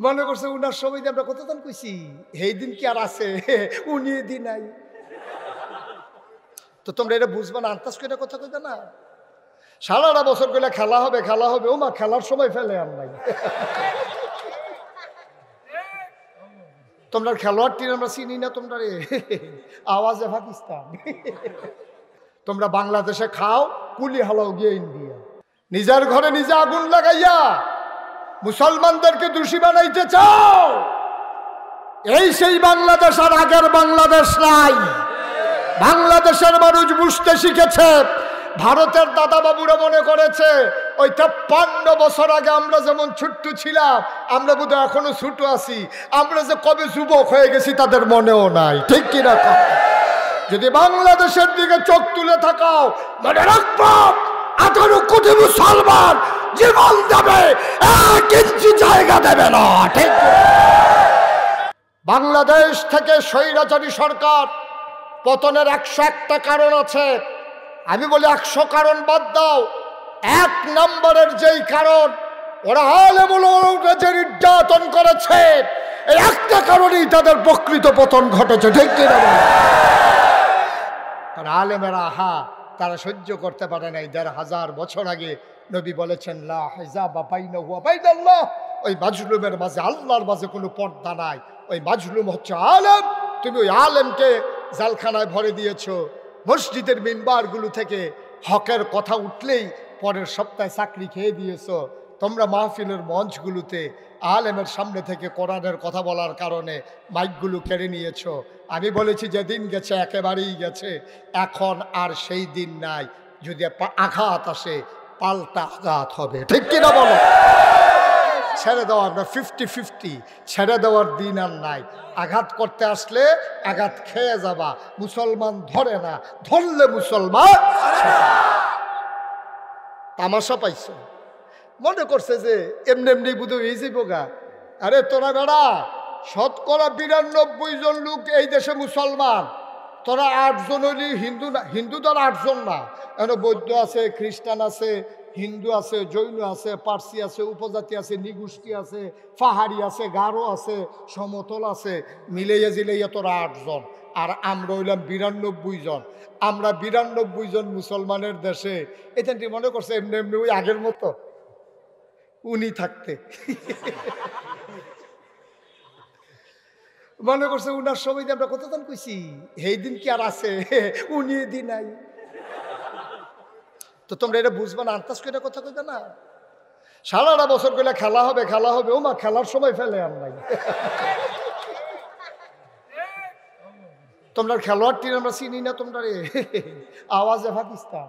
মনে করছে উনার সময় আমরা কতক্ষণ কইছি এই দিন কি আর আছে, উনি দিন নাই। তো তোমরা এটা বুঝবা না, আন্তাজ করে কথা কইবে না। সারাটা বছর কইলে খেলা হবে খেলা হবে, ওমা খেলার সময় ফেলে আর নাই। তোমরা খেলোয়াড় টিম আমরা চিনি না, তোমরা রে আওয়াজে পাকিস্তান। তোমরা বাংলাদেশে খাও, কুলি হালাও গিয়ে ইন্ডিয়া। নিজের ঘরে নিজে আগুন লাগাইয়া মুসলমানদেরকে দোষী বানাইতে চাও। এই সেই বাংলাদেশ, আর আগের বাংলাদেশ নাই। বাংলাদেশের মানুষ বুঝতে শিখেছে। ভারতের দাদা বাবুরা মনে করেছে ওই 53 বছর আগে আমরা যেমন ছোট্ট ছিলাম, আমরা বোধহয় এখনো ছোট আছি। আমরা যে কবে যুবক হয়ে গেছি তাদের মনেও নাই, ঠিক কিনা? যদি বাংলাদেশের দিকে চোখ তুলে থাকাও, মনে রাখবো 18 কোটি মুসলমান জীবন দেবে, 1 ইঞ্চি জায়গা দেবে না, ঠিক? বাংলাদেশ থেকে স্বৈরাচারী সরকার পতনের 101টা কারণ আছে। আমি বলি 100 কারণ বাদ দাও, 1 নম্বরের যেই কারণ, ওরা আলেমুলকে যে নির্যাতন করেছে, এই একটা কারণেই তাদের প্রকৃত পতন ঘটেছে, ঠিক কিনা? কারণ আলেমেরা তারা সহ্য করতে পারে নাই। 1500 বছর আগে নবী বলেছেন লা হিজাবা বাইনাহু ওয়া বাইনাল্লাহ, ওই মাজলুমের মাঝে আল্লাহর মাঝে কোনো পর্দা নাই। ওই মাজলুম হচ্ছে আলেম। তুমি ওই আলেমকে জালখানায় ভরে দিয়েছো। মসজিদের মিম্বারগুলো থেকে হকের কথা উঠলেই পরের সপ্তাহে চাকরি খেয়ে দিয়েছো। তোমরা মাহফিলের মঞ্চগুলোতে আলেমের সামনে থেকে কোরআনের কথা বলার কারণে মাইকগুলো কেড়ে নিয়েছো। আমি বলেছি যেদিন গেছে একেবারেই গেছে, এখন আর সেই দিন নাই। যদি আঘাত আসে পাল্টা আঘাত হবে, ঠিক কিনা বলো? ছেড়ে দেওয়ার না, 50-50 ছেড়ে দেওয়ার দিন আর নাই। আঘাত করতে আসলে আঘাত খেয়ে যাবা। মুসলমান ধরে না, ধরলে মুসলমান তামাশা পাইছো। মনে করছে যে এমনি এমনি বুধ এই যে বোগা। আরে তোরা বেড়া, 92% জন লোক এই দেশে মুসলমান। তোরা 8 জন হইলি হিন্দু না। হিন্দু তো 8 জন না, এখন বৌদ্ধ আছে, খ্রিস্টান আছে, হিন্দু আছে, জৈন আছে, পার্সি আছে, উপজাতি আছে, নিগুষ্টি আছে, পাহাড়ি আছে, গারো আছে, সমতল আছে, মিলাইয়া জিলাইয়া তোরা 8 জন। আর আমরা হইলাম 92 জন। আমরা 92 জন মুসলমানের দেশে এটা মনে করছে এমনি এমনি ওই আগের মতো উনি থাকতে। মনে করছে উনার সময় আমরা কতক্ষণ কইছি এই দিন কি আর আছে, উনি দিন নাই। তো তোমরা এটা বুঝবা না, আন্তাজ করে কথা কইবে না। সারাটা বছর কইলে খেলা হবে খেলা হবে, ওমা খেলার সময় ফেলে আর নাই। তোমরা খেলোয়াড় টিম আমরা চিনি না, তোমরা রে আওয়াজে পাকিস্তান।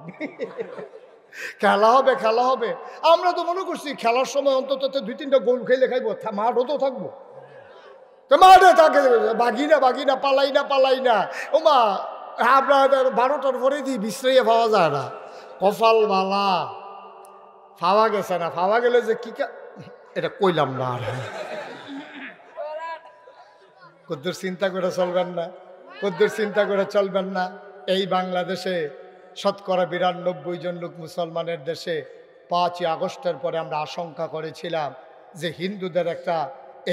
খেলা হবে খেলা হবে। আমরা তো মনে করছি খেলার সময় অন্তত 2-3টা গোল খেলে খাইবো, মাঠও তো থাকবো। তো মাঠে থাকে বাগি না পালাই না। ওমা আমরা 12টার পরে দিই বিশ্রাইয়ে পাওয়া যায় না। কপাল বালা পাওয়া গেছে না, পাওয়া গেলে যে কি এটা কইলাম না। আর কদ্দুর চিন্তা করে চলবেন না, কদ্দুর চিন্তা করে চলবেন না। এই বাংলাদেশে 92% জন লোক মুসলমানের দেশে 5ই আগস্টের পরে আমরা আশঙ্কা করেছিলাম যে হিন্দুদের একটা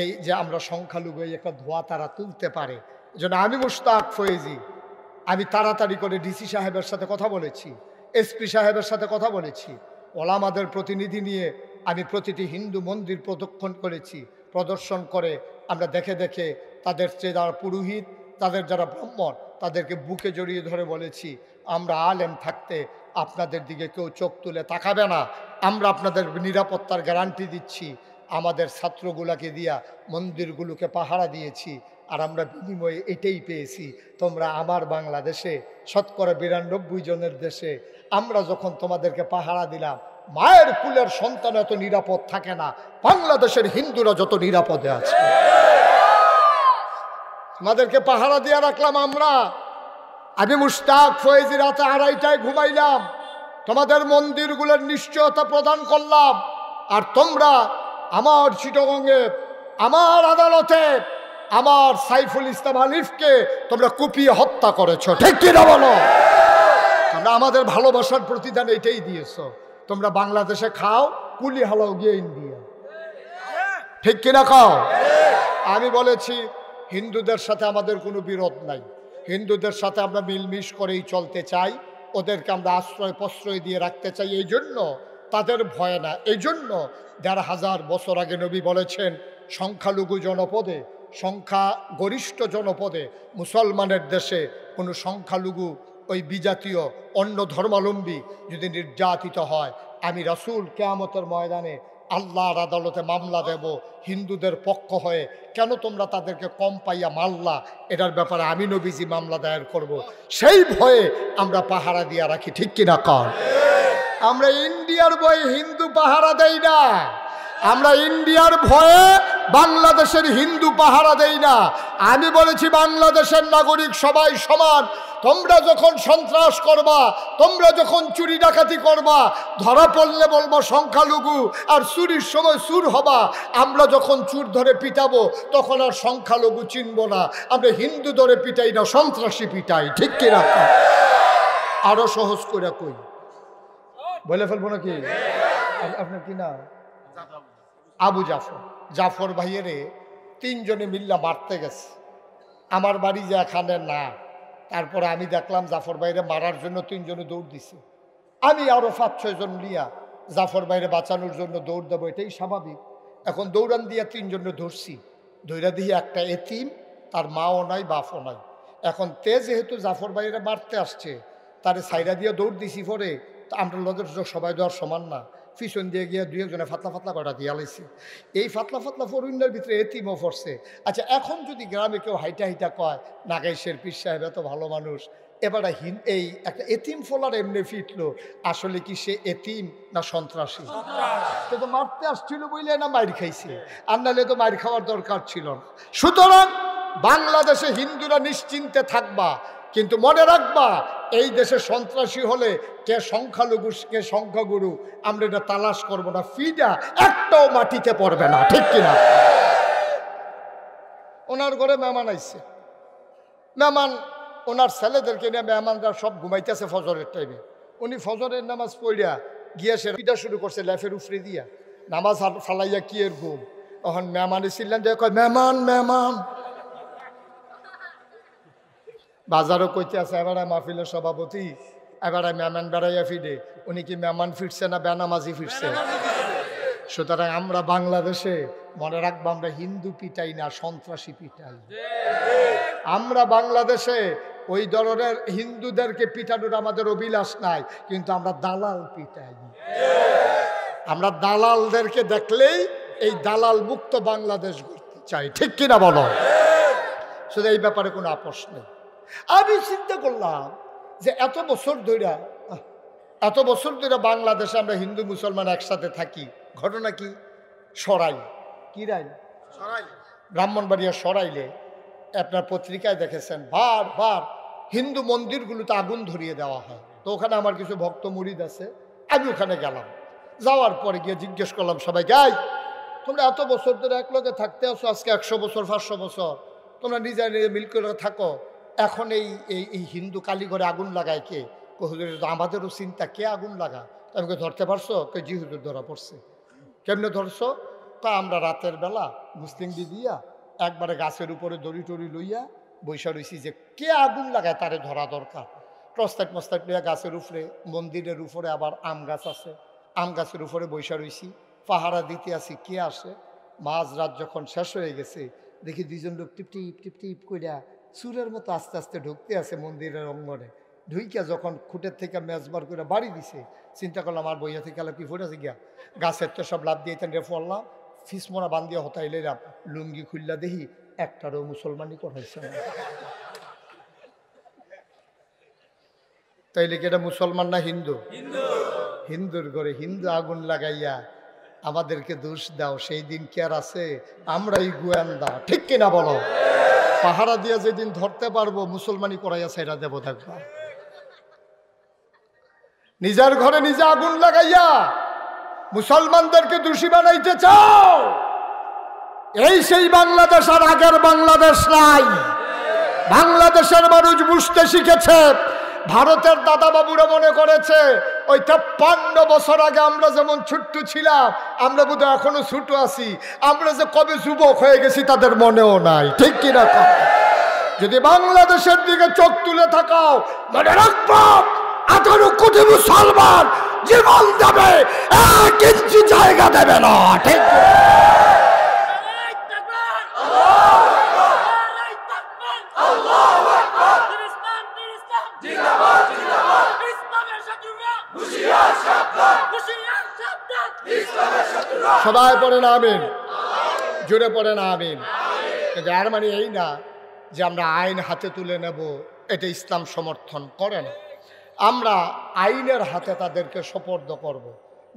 এই যে আমরা সংখ্যালঘু এই একটা ধোয়া তারা তুলতে পারে। এজন্য আমি মুশতাক ফয়েজি, আমি তাড়াতাড়ি করে ডিসি সাহেবের সাথে কথা বলেছি, এসপি সাহেবের সাথে কথা বলেছি, ওলামাদের প্রতিনিধি নিয়ে আমি প্রতিটি হিন্দু মন্দির প্রদর্শন করে আমরা দেখে দেখে তাদের চেয়ে যারা পুরোহিত, তাদের যারা ব্রাহ্মণ, তাদেরকে বুকে জড়িয়ে ধরে বলেছি আমরা আলেম থাকতে আপনাদের দিকে কেউ চোখ তুলে তাকাবে না। আমরা আপনাদের নিরাপত্তার গ্যারান্টি দিচ্ছি। আমাদের ছাত্রগুলাকে দিয়া মন্দিরগুলোকে পাহারা দিয়েছি, আর আমরা বিনিময়ে এটাই পেয়েছি। তোমরা আমার বাংলাদেশে 92% জনের দেশে আমরা যখন তোমাদেরকে পাহারা দিলাম, মায়ের কুলের সন্তান এত নিরাপদ থাকে না, বাংলাদেশের হিন্দুরা যত নিরাপদে আছে। তোমাদেরকে পাহারা দিয়ে রাখলাম আমরা। আমি মুশতাক ফয়েজি রাতে 2:30টায় ঘুমাইলাম, তোমাদের মন্দিরগুলোর নিশ্চয়তা প্রদান করলাম। আর তোমরা আমার চিটাগংয়ে আমার আদালতে আমার সাইফুল ইসলাম আলিফকে তোমরা কুপিয়ে হত্যা করেছো, ঠিক কিনা বলো? তোমরা আমাদের ভালোবাসার প্রতিদান এটাই দিয়েছো। তোমরা বাংলাদেশে খাও, কুলি হালাও গিয়ে ইন্ডিয়া। ঠিক কিনা কও? আমি বলেছি হিন্দুদের সাথে আমাদের কোনো বিরোধ নাই, হিন্দুদের সাথে আমরা মিলমিশ করেই চলতে চাই, ওদেরকে আমরা আশ্রয় প্রশ্রয় দিয়ে রাখতে চাই, এই জন্য তাদের ভয় না। এই জন্য ১,৫০০ বছর আগে নবী বলেছেন সংখ্যালঘু জনপদে, সংখ্যা গরিষ্ঠ জনপদে, মুসলমানের দেশে কোনো সংখ্যালঘু ওই বিজাতীয় অন্য ধর্মাবলম্বী যদি নির্যাতিত হয়, আমি রাসূল কিয়ামতের ময়দানে আল্লাহর আদালতে মামলা দেব হিন্দুদের পক্ষ হয়ে, কেন তোমরা তাদেরকে কম পাইয়া মারলা, এটার ব্যাপারে আমি নবীজি মামলা দায়ের করব। সেই ভয়ে আমরা পাহারা দিয়া রাখি, ঠিক কিনা কর? আমরা ইন্ডিয়ার ভয়ে হিন্দু পাহারা দেই না, আমরা ইন্ডিয়ার ভয়ে বাংলাদেশের হিন্দু পাহারা দেই না। আমি বলেছি বাংলাদেশের নাগরিক সবাই সমান। তোমরা যখন সন্ত্রাস করবা, তোমরা যখন চুরি ডাকাতি করবা, ধরা পড়লে বলবো সংখ্যালঘু, আর চুরির সময় চুর হবা। আমরা যখন চুর ধরে পিটাবো তখন আর সংখ্যালঘু চিনব না। আমরা হিন্দু ধরে পিটাই না, সন্ত্রাসী পিটাই, ঠিক কিনা? আরো সহজ করে কই, বলে ফেলবো নাকি? আপনার কি না? আবু জাফর, জাফর ভাইয়েরে ৩ জনে মিল্লা মারতে গেছে। আমার বাড়ি যে এখানে না, তারপরে আমি দেখলাম জাফর ভাইরে মারার জন্য ৩ জনে দৌড় দিছে। আমি আরো ৫-৬ জন নিয়া জাফর ভাইরে বাঁচানোর জন্য দৌড় দেবো, এটাই স্বাভাবিক। এখন দৌড়ান দিয়া ৩ জনে ধরছি, ধৈরা দিয়ে একটা এতিম, তার মাও নাই বাপও নাই। এখন যেহেতু জাফর ভাইরে মারতে আসছে, তারে সাইরা দিয়ে দৌড় দিছি। পরে আমরা লোকের সবাই দেওয়ার সমান না, পিছন দিয়ে গিয়ে ২-১ ফাতলা ফাতলা কটা দিয়ে আলাইছে। এই ফাতলা ফাতলা ফরুইনের ভিতরে এতিমও পড়ছে। আচ্ছা, এখন যদি গ্রামে কেউ হাইটা হাইটা কয় নাগাইশের পীর সাহেব এত ভালো মানুষ, এবারে এই একটা এতিম ফোলার এমনি ফিটলো, আসলে কি সে এতিম না সন্ত্রাসী? সে তো মারতে আসছিল বইলে না মাইর খাইছে, আর নাহলে তো মাইর খাওয়ার দরকার ছিল না। সুতরাং বাংলাদেশে হিন্দুরা নিশ্চিন্তে থাকবা, কিন্তু মনে রাখবা এই দেশে সন্ত্রাসী হলে কে সংখ্যালঘু কে সংখ্যাগুরু আমরা এটা তালাশ করবো না, ফিডা একটাও মাটিতে পড়বে না, ঠিক কিনা? ওনার ঘরে মেহমান আইছে, মেহমান ওনার ছেলেদেরকে নিয়ে মেহমানরা সব ঘুমাইতেছে ফজরের টাইমে। উনি ফজরের নামাজ পড়িয়া গিয়ে সে পিঠা শুরু করছে ল্যাফের উফরে দিয়া, নামাজ ফালাইয়া কি এর ঘুম। তখন মেহমান এসেছিলেন যে কয় মেহমান মেহমান, বাজারও কইতে আছে এবারে মাহফিলের সভাপতি, এবারে মেহমান বেড়াইয়া ফিরে। উনি কি মেহমান ফিরছে না বেনামাজি ফিরছে? সুতরাং আমরা বাংলাদেশে মনে রাখবো আমরা হিন্দু পিটাই না, সন্ত্রাসী পিটাই। আমরা বাংলাদেশে ওই ধরনের হিন্দুদেরকে পিটানোর আমাদের অভিলাষ নাই, কিন্তু আমরা দালাল পিটাই। আমরা দালালদেরকে দেখলেই এই দালাল মুক্ত বাংলাদেশ গড়তে চাই, ঠিক কিনা বলো? শুধু এই ব্যাপারে কোনো আপোষ নেই। আমি চিন্তা করলাম যে এত বছর ধরে বাংলাদেশে আমরা হিন্দু মুসলমান একসাথে থাকি, ঘটনা কি? সরাই কি রাইল, ব্রাহ্মণবাড়িয়া সরাইলে আপনার পত্রিকায় দেখেছেন বারবার হিন্দু মন্দিরগুলোতে আগুন ধরিয়ে দেওয়া হয়। তো ওখানে আমার কিছু ভক্ত মুরিদ আছে, আমি ওখানে গেলাম। যাওয়ার পরে গিয়ে জিজ্ঞেস করলাম সবাই, গাই তোমরা এত বছর ধরে এক লগে থাকতে আসো, আজকে ১০০ বছর ৫০০ বছর তোমরা নিজে নিজে মিল করে থাকো, এখন এই হিন্দু কালীঘরে আগুন লাগায় কে? হুজুর আমাদেরও চিন্তা, কে আগুন লাগা? আমি ধরতে পারছো? জি হুজুর ধরা পড়ছে। কেমনে ধরছো? তা আমরা রাতের বেলা মুসলিম দিয়া একবারে গাছের উপরে দড়ি টড়ি লইয়া বৈশা রইছি, যে কে আগুন লাগায় তারে ধরা দরকার। প্রস্তাব মস্তাব লইয়া গাছের উপরে, মন্দিরের উপরে আবার আম গাছ আছে, আম গাছের উপরে বৈশা রইছি, পাহারা দিতে আসি কে আসে। মাঝরাত যখন শেষ হয়ে গেছে দেখি ২জন লোক টিপ টিপ টিপ টিপ কইরা চুরের মতো আস্তে আস্তে ঢুকতে আছে মন্দিরের অঙ্গনে। ঢুইকা যখন খুঁটের থেকে মেজবার করে বাড়ি দিছে, চিন্তা করলাম আর বইয়া থেকে কি ফুটেছে গিয়া, গাছের তো সব লাভ দিয়ে রে পড়লাম, ফিসমোনা বান্ধিয়া হতাই লইলাম, লুঙ্গি খুললা দেখি একটারও মুসলমানই করাইছে না। তাইলে কি এটা মুসলমান না হিন্দু? হিন্দুর ঘরে হিন্দু আগুন লাগাইয়া আমাদেরকে দোষ দাও, সেই দিন কি আর আছে? আমরাই গোয়েন্দা, ঠিক কিনা বলো? পাহারা দিয়া যেদিন ধরতে পারবো মুসলমানি করাইয়া সেরা দেব থাকবা। নিজের ঘরে নিজে আগুন লাগাইয়া মুসলমানদেরকে দোষী বানাইতে চাও, এই সেই বাংলাদেশ আর আগের বাংলাদেশ নাই। বাংলাদেশের মানুষ বুঝতে শিখেছে। ভারতের দাদা বাবুরা মনে করেছে ওই 53 বছর আগে আমরা যেমন ছোট্ট ছিলাম, আমরা বোধহয় এখনো ছোট আছি। আমরা যে কবে যুবক হয়ে গেছি তাদের মনেও নাই, ঠিক কিনা? যদি বাংলাদেশের দিকে চোখ তুলে থাকাও, মনে রাখবো 18 কোটি মুসলমান জীবন দেবে, 1 ইঞ্চি জায়গা দেবে না, ঠিক? সবাই পড়েন আমিন, জোরে পড়েন আমিন। কিন্তু এর মানে এই না যে আমরা আইন হাতে তুলে নেব, এটা ইসলাম সমর্থন করে না। আমরা আইনের হাতে তাদেরকে সোপর্দ করব।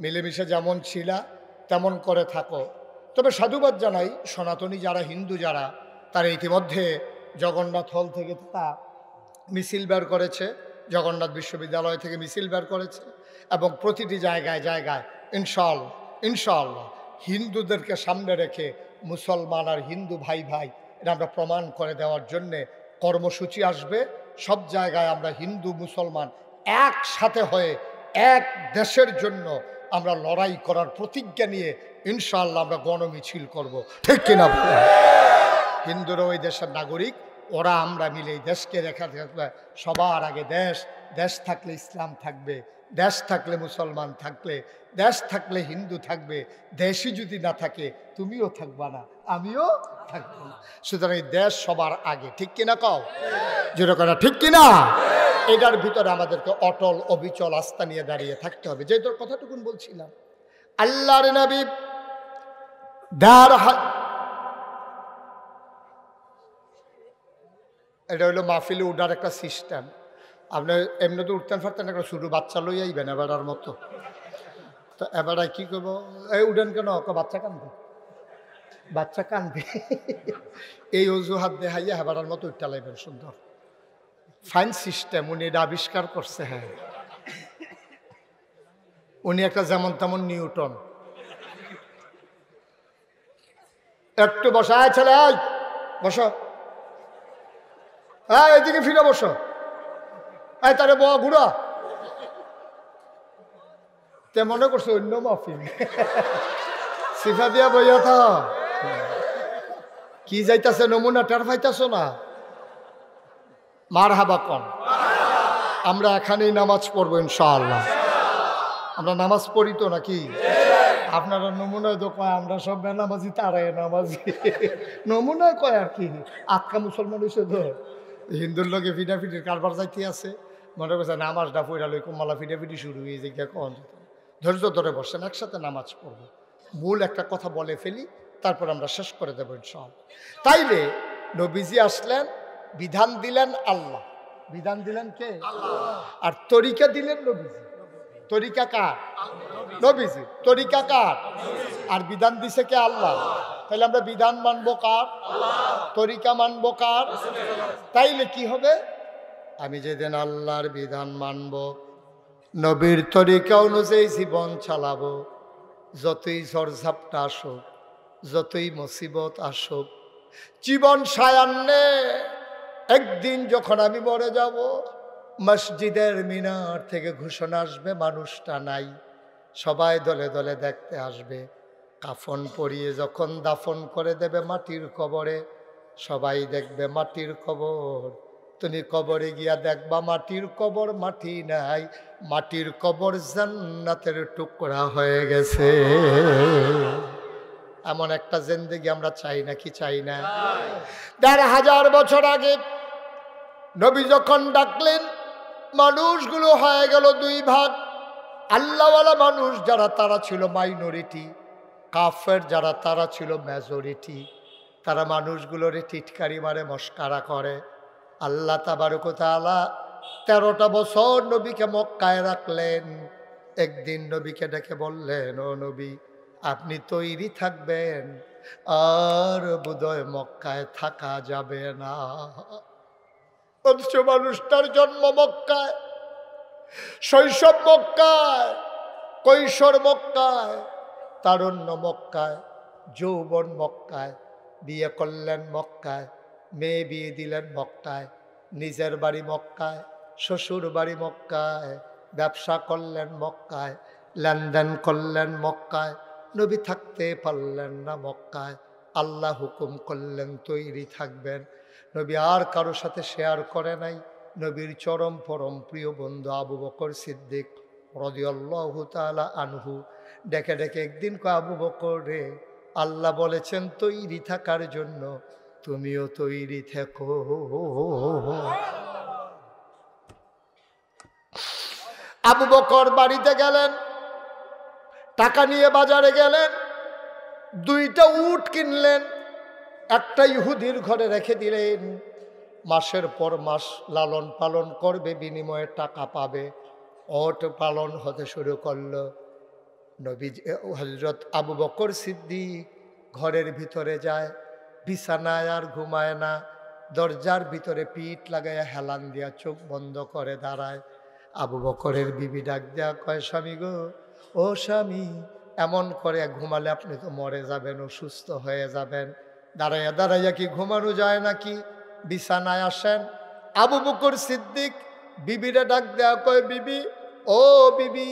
মিলেমিশে যেমন ছিলা তেমন করে থাকো। তবে সাধুবাদ জানাই সনাতনী যারা, হিন্দু যারা, তারা ইতিমধ্যে জগন্নাথ হল থেকে তারা মিছিল বের করেছে, জগন্নাথ বিশ্ববিদ্যালয় থেকে মিছিল বের করেছে, এবং প্রতিটি জায়গায় জায়গায় ইনশাআল্লাহ হিন্দুদেরকে সামনে রেখে মুসলমান আর হিন্দু ভাই ভাই এটা আমরা প্রমাণ করে দেওয়ার জন্যে কর্মসূচি আসবে। সব জায়গায় আমরা হিন্দু মুসলমান একসাথে হয়ে এক দেশের জন্য আমরা লড়াই করার প্রতিজ্ঞা নিয়ে ইনশাআল্লাহ আমরা গণমিছিল করব, ঠিক কিনা? হিন্দুরা ওই দেশের নাগরিক, ওরা আমরা মিলে এই দেশকে রেখা থাকবে। সবার আগে দেশ, দেশ থাকলে ইসলাম থাকবে, দেশ থাকলে মুসলমান থাকলে, দেশ থাকলে হিন্দু থাকবে। দেশই যদি না থাকে তুমিও থাকবা না, আমিও থাকবো না। সুতরাং এই দেশ সবার আগে, ঠিক কিনা? কও যেরকম, ঠিক কিনা? এটার ভিতরে আমাদেরকে অটল অবিচল আস্থা নিয়ে দাঁড়িয়ে থাকতে হবে। যে তোর কথাটুকুন বলছিলাম, আল্লাহর নবী এটা হইলো মাহফিলে উঠার একটা সিস্টেম। আপনি এমনি তো উঠতেন পারতেন, একটা ছোটো বাচ্চা লই আইবেন এবারার মতো। তো এবার কি করবো, এই উঠেন কেন? বাচ্চা কান্দে, বাচ্চা কান্দে, এই অজুহাত দেখাইয়া এবারার মতো উঠতে লাইবেন। সুন্দর ফাইন সিস্টেম, উনি এটা আবিষ্কার করছে। হ্যাঁ, উনি একটা যেমন তেমন নিউটন। একটু বসায় ছেলে, বসো, হ্যাঁ এদিকে ফিরে বসো, এই তারে ঘুরা। তে মনে করছো অন্য মাহফিল, সিফা দিয়া বইয়া থা, কি যাইতাছে নমুনা টের পাইতাছো না? মারহাবা কন। আমরা এখানেই নামাজ পড়বো ইনশাআল্লাহ। আমরা নামাজ পড়ি তো নাকি? আপনারা নমুনায় তো কয় আমরা সব বেনামাজি, তারাই নামাজি। নমুনায় কয় আর কি, আটকা মুসলমান হয়েছে তো। হিন্দুর লোকে ফিটাফিটির কারবার যাইতে আছে, মনে করছে নামাজটা পড়া লই কুমালা ফিটাফিটি শুরু হয়ে যায়। কখন ধৈর্য ধরে বসেন, একসাথে নামাজ পড়বো। মূল একটা কথা বলে ফেলি, তারপর আমরা শেষ করে দেবো ইনশাআল্লাহ। তাইলে নবীজি আসলেন, বিধান দিলেন আল্লাহ। বিধান দিলেন কে? আর তরিকা দিলেন নবীজি। তরিকা কার? নবীজি। তরিকা কার? আর বিধান দিছে কে? আল্লাহ। তাহলে আমরা বিধান মানবো কার? তরিকা মানবো কার? তাইলে কি হবে? আমি যেদিন আল্লাহর বিধান মানব, নবীর তরিকা অনুযায়ী জীবন চালাবো, যতই ঝড়ঝাপটা আসুক, যতই মুসিবত আসুক, জীবন সায়ান্নে একদিন যখন আমি মরে যাব, মসজিদের মিনার থেকে ঘোষণা আসবে মানুষটা নাই, সবাই দলে দলে দেখতে আসবে। কাফন পরিয়ে যখন দাফন করে দেবে মাটির কবরে, সবাই দেখবে মাটির কবর। তুমি কবরে গিয়া দেখবা মাটির কবর, মাটি নাই, মাটির কবর জান্নাতের টুকরা হয়ে গেছে। এমন একটা জিন্দেগি আমরা চাই নাকি? চাই না? ১,৫০০ বছর আগে নবী যখন ডাকলেন, মানুষগুলো হয়ে গেল 2 ভাগ। আল্লাহওয়ালা মানুষ যারা, তারা ছিল মাইনরিটি। কাফের যারা, তারা ছিল মেজরিটি। তারা মানুষগুলোরে টিটকারি মারে, মস্কারা করে। আল্লাহ তাবারক ওয়া তাআলা 13টা বছর নবীকে মক্কায় রাখলেন। একদিন নবীকে ডেকে বললেন, ও নবী, আপনি তৈরি থাকবেন, আর বোধহয় মক্কায় থাকা যাবে না। অথচ মানুষটার জন্ম মক্কায়, শৈশব মক্কায়, কৈশোর মক্কায়, তারুণ্য মক্কায়, যৌবন মক্কায়, বিয়ে করলেন মক্কায়, মেয়ে বিয়ে দিলেন মক্কায়, নিজের বাড়ি মক্কায়, শ্বশুর বাড়ি মক্কায়, ব্যবসা করলেন মক্কায়, লেনদেন করলেন মক্কায়, নবী থাকতে পারলেন না মক্কায়। আল্লাহ হুকুম করলেন তৈরি থাকবেন। নবী আর কারো সাথে শেয়ার করে নাই। নবীর চরম পরম প্রিয় বন্ধু আবু বকর সিদ্দিক রাদিয়াল্লাহু তাআলা আনহু ডেকে ডেকে একদিন কয়, আবু বকর রে, আল্লাহ বলেছেন তৈরি থাকার জন্য, তুমিও তৈরি থেকো। আবু বকর বাড়িতে গেলেন, টাকা নিয়ে বাজারে গেলেন, 2টা উট কিনলেন, একটা ইহুদির ঘরে রেখে দিলেন। মাসের পর মাস লালন পালন করবে, বিনিময়ে টাকা পাবে। ওট পালন হতে শুরু করলো। নবী হযরত আবু বকর সিদ্দিক ঘরের ভিতরে যায়, বিছানায় আর ঘুমায় না, দরজার ভিতরে পিঠ লাগাইয়া হেলান দিয়া চোখ বন্ধ করে দাঁড়ায়। আবু বকরের বিবি ডাক দেয়া কয়, স্বামী গো, ও স্বামী, এমন করে ঘুমালে আপনি তো মরে যাবেন, অসুস্থ হয়ে যাবেন। দাঁড়াইয়া দাঁড়াইয়া কি ঘুমানো যায় নাকি? বিছানায় আসেন। আবু বকর সিদ্দিক বিবিরে ডাক দেয়া কয়, বিবি, ও বিবি,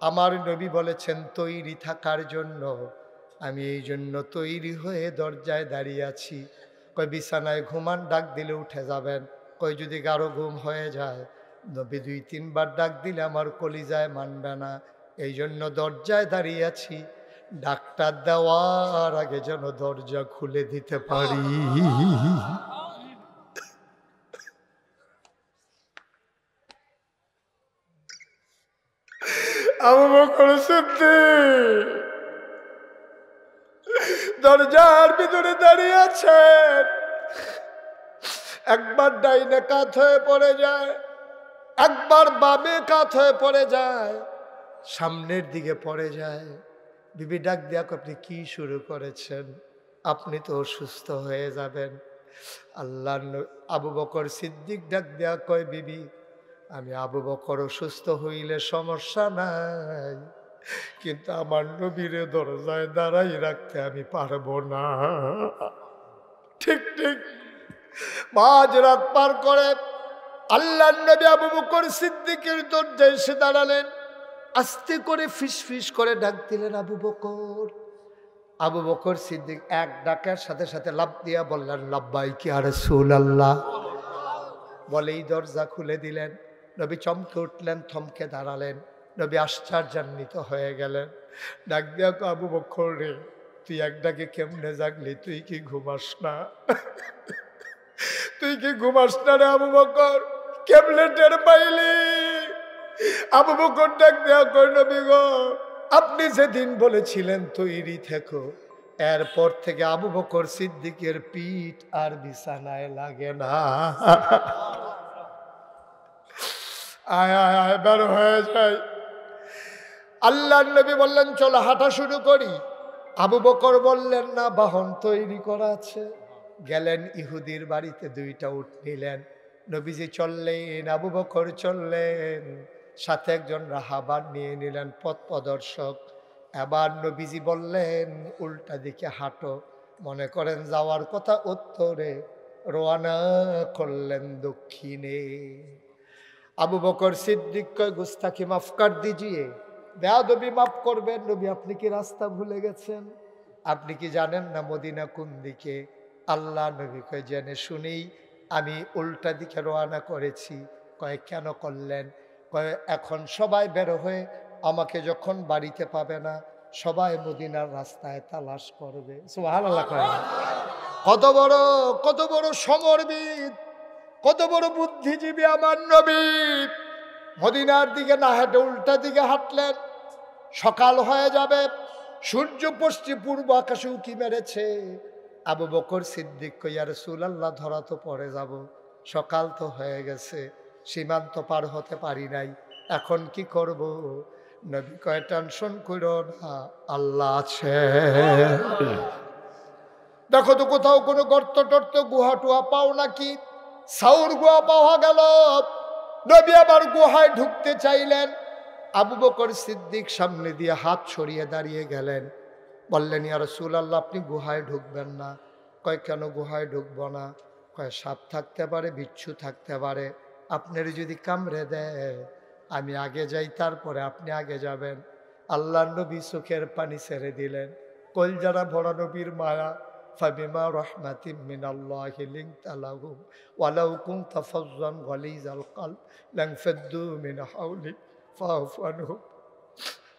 আমার নবী বলেছেন তৈরি থাকার জন্য, আমি এই জন্য তৈরি হয়ে দরজায় দাঁড়িয়ে আছি। কয় বিছানায় ঘুমান, ডাক দিলে উঠে যাবেন। কয় যদি গাঢ় ঘুম হয়ে যায়, নবী 2-3 বার ডাক দিলে আমার কলিজায় মানবে না, এই জন্য দরজায় দাঁড়িয়ে আছি, ডাক্তার দেওয়ার আগে যেন দরজা খুলে দিতে পারি। আবু বকর সিদ্দিক দরজার ভিতরে দাঁড়িয়ে আছেন। একবার ডাইনে কাত হয়ে পড়ে যায়, একবার বামে কাত হয়ে পড়ে যায়, সামনের দিকে পড়ে যায়। বিবি ডাক দিয়া, আপনি কি শুরু করেছেন? আপনি তো অসুস্থ হয়ে যাবেন। আল্লাহ আবু বকর সিদ্দিক ডাক দেয়া কয়, বিবি, আমি আবু বকর অসুস্থ হইলে সমস্যা নাই, কিন্তু আমার নবীরে দরজায় দাঁড়াই রাখতে আমি পারবো না। ঠিক ঠিক 5 রাত পার করে আল্লাহ নবী আবু বকর সিদ্দিকের দরজায় এসে দাঁড়ালেন। আস্তে করে ফিস ফিস করে ডাক দিলেন, আবু বকর। আবু বকর সিদ্দিক এক ডাকের সাথে সাথে লাফ দিয়া বললেন, লাব্বাইক ইয়া রাসূলুল্লাহ। বলেই দরজা খুলে দিলেন। নবী চমকে উঠলেন, থমকে দাঁড়ালেন। নবী আশ্চর্যান্বিত হয়ে গেলেন। ডাক দিয়া, আবু বকর রে, তুই এক ডাকে কেমনে জাগলি? তুই কি ঘুমাস না? তুই কি ঘুমাস না রে আবু বকর? কেমনে টের পাইলি? আবু বকর ডাক দেয়া কই, নবী গো, আপনি যেদিন বলেছিলেন তৈরি থেকো, এরপর থেকে আবু বকর সিদ্দিকের পিঠ আর বিছানায় লাগে না। আয় আয় আয়, বের হয়ে যায়। আল্লাহ নবী বললেন, চলো হাঁটা শুরু করি। আবু বকর বললেন, না, বাহন তৈরি করা আছে। গেলেন ইহুদির বাড়িতে, 2টা উট নিলেন। নবীজি চললেন, আবু বকর চললেন, সাথে একজন রাহাবার নিয়ে নিলেন, পথ প্রদর্শক। এবার নবীজি বললেন, উল্টা দিকে হাঁটো। মনে করেন যাওয়ার কথা উত্তরে, রওনা করলেন দক্ষিণে। আবু বকর সিদ্দিক কয়, গুস্তাখি মাফ কর দিজিয়ে, বেয়াদবি মাফ করবেন। নবী, আপনি কি রাস্তা ভুলে গেছেন? আপনি কি জানেন না মদিনা কোন দিকে? আল্লাহ নবী কয়, জেনে শুনেই আমি উল্টা দিকে রওনা করেছি। কয়, কেন করলেন? কয়, এখন সবাই বের হয়ে আমাকে যখন বাড়িতে পাবে না, সবাই মদিনার রাস্তায় তালাশ করবে। সুবহানাল্লাহ। কত বড় সমরবিদ, কত বড় বুদ্ধিজীবী আমার নবী। মদিনার দিকে না হেঁটে উল্টা দিকে হাঁটলেন। সকাল হয়ে যাবে, সূর্য পূর্ব আকাশে উঁকি মেরেছে। আবু বকর সিদ্দিক কই, ইয়া রাসূলুল্লাহ, ধরা তো পড়ে যাব, সকাল তো হয়ে গেছে, সীমান্ত পার হতে পারি নাই, এখন কি করব? নবী কয়, টেনশন করো না, আল্লাহ আছে। দেখো তো কোথাও কোনো গর্ত টর্ত গুহা টুহা পাও নাকি? সাউর গুহা পাওয়া গেল। নবী আবার গুহায় ঢুকতে চাইলেন। আবু বকর সিদ্দিক সামনে দিয়ে হাত সরিয়ে দাঁড়িয়ে গেলেন। বললেন, ইয়া রাসূলুল্লাহ, আপনি গুহায় ঢুকবেন না। কয়, কেন গুহায় ঢুকবো না? কয়, সাপ থাকতে পারে, বিচ্ছু থাকতে পারে, আপনার যদি কামড়ে দেয় আমি আগে যাই, তারপরে আপনি আগে যাবেন। আল্লাহর নবী চোখের পানি ছেড়ে দিলেন। কলজারা ভরা নবীর মায়া। ফাবিমা রাহমাতিম মিনাল্লাহি লিনতা লাহুম ওয়ালাউ কুনতা ফাজ্জান গালিজাল কলব লানফাদ্দু মিন হাওলিক ফাআফু আনহুম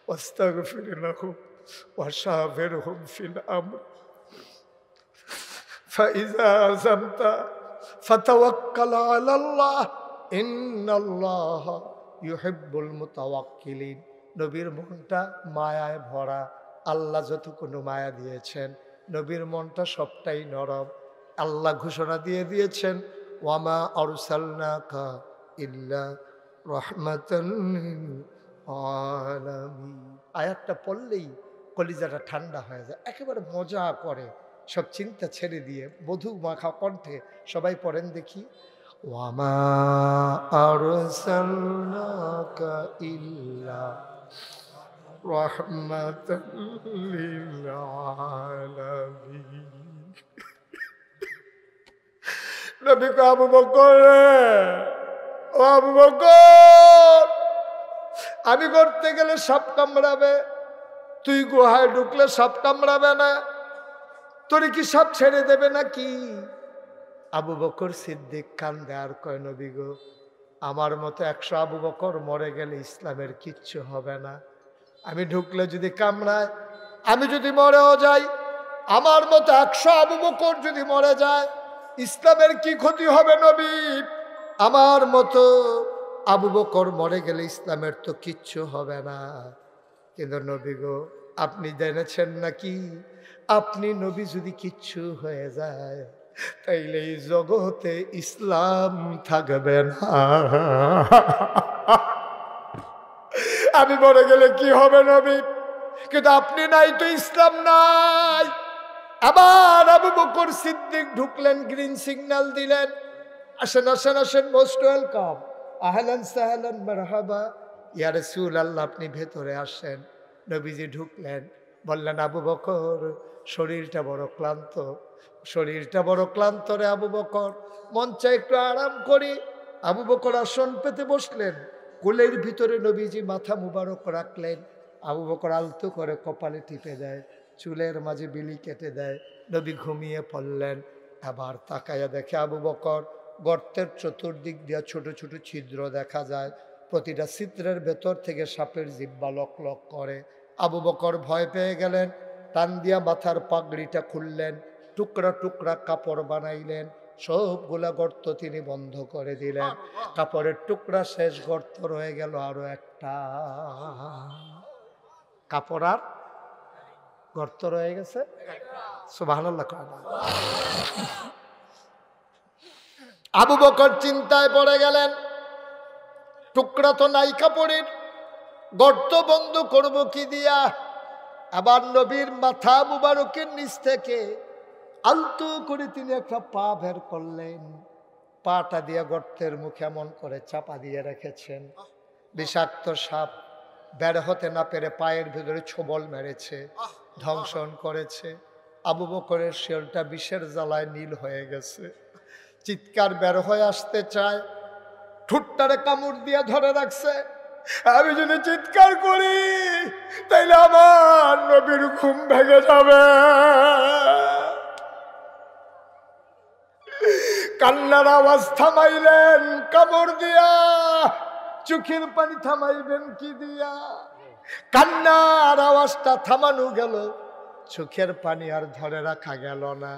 ওয়াস্তাগফির লাহুম ওয়াশাবিরহুম ফিল আমর ফাইযা আযামতা ফাতাওয়াক্কাল আলাল্লাহ ইন্নাল্লাহা ইউহিব্বুল মুতাওয়াক্কিলিন। নবীর মনটা মায়ায় ভরা। আল্লাহ যতটুকু মায়া দিয়েছেন, নবীর মনটা সবটাই নরম। আল্লাহ ঘোষণা দিয়ে দিয়েছেন, ওয়ামা আরসালনাকা ইল্লা রাহমাতাল লিল আলামিন। আয়াতটা পড়লেই কলিজাটা ঠান্ডা হয়ে যায়, একেবারে মজা করে, সব চিন্তা ছেড়ে দিয়ে বধূ মাখা কণ্ঠে সবাই পড়েন দেখি, ওয়ামা আরসালনাকা ইল্লা রাহমাতাল লিল আলামিন। নবী কো আবু বকর, ও আবু বকর, আমি করতে গেলে সাপ কামড়াবে, তুই গুহায় ঢুকলে সাপ কামড়াবে না? তোর কি সাপ ছেড়ে দেবে নাকি? আবু বকর সিদ্দিক কান্দে আর কয়, নবী গো, আমার মতো 100 আবু বকর মরে গেলে ইসলামের কিচ্ছু হবে না। আমি ঢুকলে যদি কামড়ায়, আমি যদি মরেও যাই, আমার মতো 100 আবু বকর যদি মরে যায়, ইসলামের কি ক্ষতি হবে নবী? আমার মতো আবু বকর মরে গেলে ইসলামের তো কিচ্ছু হবে না। কিন্তু নবী গো, আপনি জেনেছেন নাকি, আপনি নবী যদি কিচ্ছু হয়ে যায়, তাইলে এই জগতে ইসলাম থাকবে না। আমি মরে গেলে কি হবে নবী? কিন্তু আপনি নাই তো ইসলাম নাই। আবার আবু বকর সিদ্দিক ঢুকলেন, গ্রিন সিগন্যাল দিলেন, আসেন আসেন আসেন, মোস্ট ওয়েলকাম, আহলান সাহলান মারহাবা, ইয়া রাসূলুল্লাহ, আপনি ভেতরে আসেন। নবীজি ঢুকলেন, বললেন, আবু বকর, শরীরটা বড় ক্লান্ত, শরীরটা বড় ক্লান্ত রে আবু বকর, মন চায় একটু আরাম করি। আবু বকর আসন পেতে বসলেন, কোলের ভিতরে নবীজি মাথা মুবারক রাখলেন। আবু বকর আলতো করে কপালে টিপে দেয়, চুলের মাঝে বিলি কেটে দেয়। নবী ঘুমিয়ে পড়লেন। আবার তাকায়া দেখে আবু বকর, গর্তের চতুর্দিক দিয়ে ছোট ছোট ছিদ্র দেখা যায়, প্রতিটা ছিদ্রের ভেতর থেকে সাপের জিহ্বা লক লক করে। আবু বকর ভয় পেয়ে গেলেন, টান দিয়া মাথার পাগড়িটা খুললেন, টুকরা টুকরা কাপড় বানাইলেন, সবগুলা গর্ত তিনি বন্ধ করে দিলেন। কাপড়ের টুকরা শেষ, গর্ত রয়ে গেল আরো একটা, কাপড় আর গর্ত রয়ে গেছে। সুবহানাল্লাহ। আবু বকর চিন্তায় পড়ে গেলেন, টুকরা তো নাই কাপড়ের, গর্ত বন্ধ করব কি দিয়া? আবার নবীর মাথা মুবারকের নিচ থেকে আলতো করে তিনি একটা পা বের করলেন, পাটা দিয়ে গর্তের মুখে এমন করে চাপা দিয়ে রেখেছেন। বিষাক্ত সাপ বের হতে না পেরে পায়ের ভিতরে ছোবল মেরেছে, ধ্বংসন করেছে। আবু বকরের শেলটা বিষের জ্বালায় নীল হয়ে গেছে, চিৎকার বের হয়ে আসতে চায়, ঠুটটারে কামড় দিয়ে ধরে রাখছে। আমি যদি চিৎকার করি তাইলে আমার নবীর ঘুম ভেঙে যাবে। কান্নার আওয়াজ থামাইলেন কামড় দিয়া, চোখের পানি থামাইবেন কি দিয়া? কান্নার আওয়াজটা থামানো গেল, চোখের পানি আর ধরে রাখা গেল না।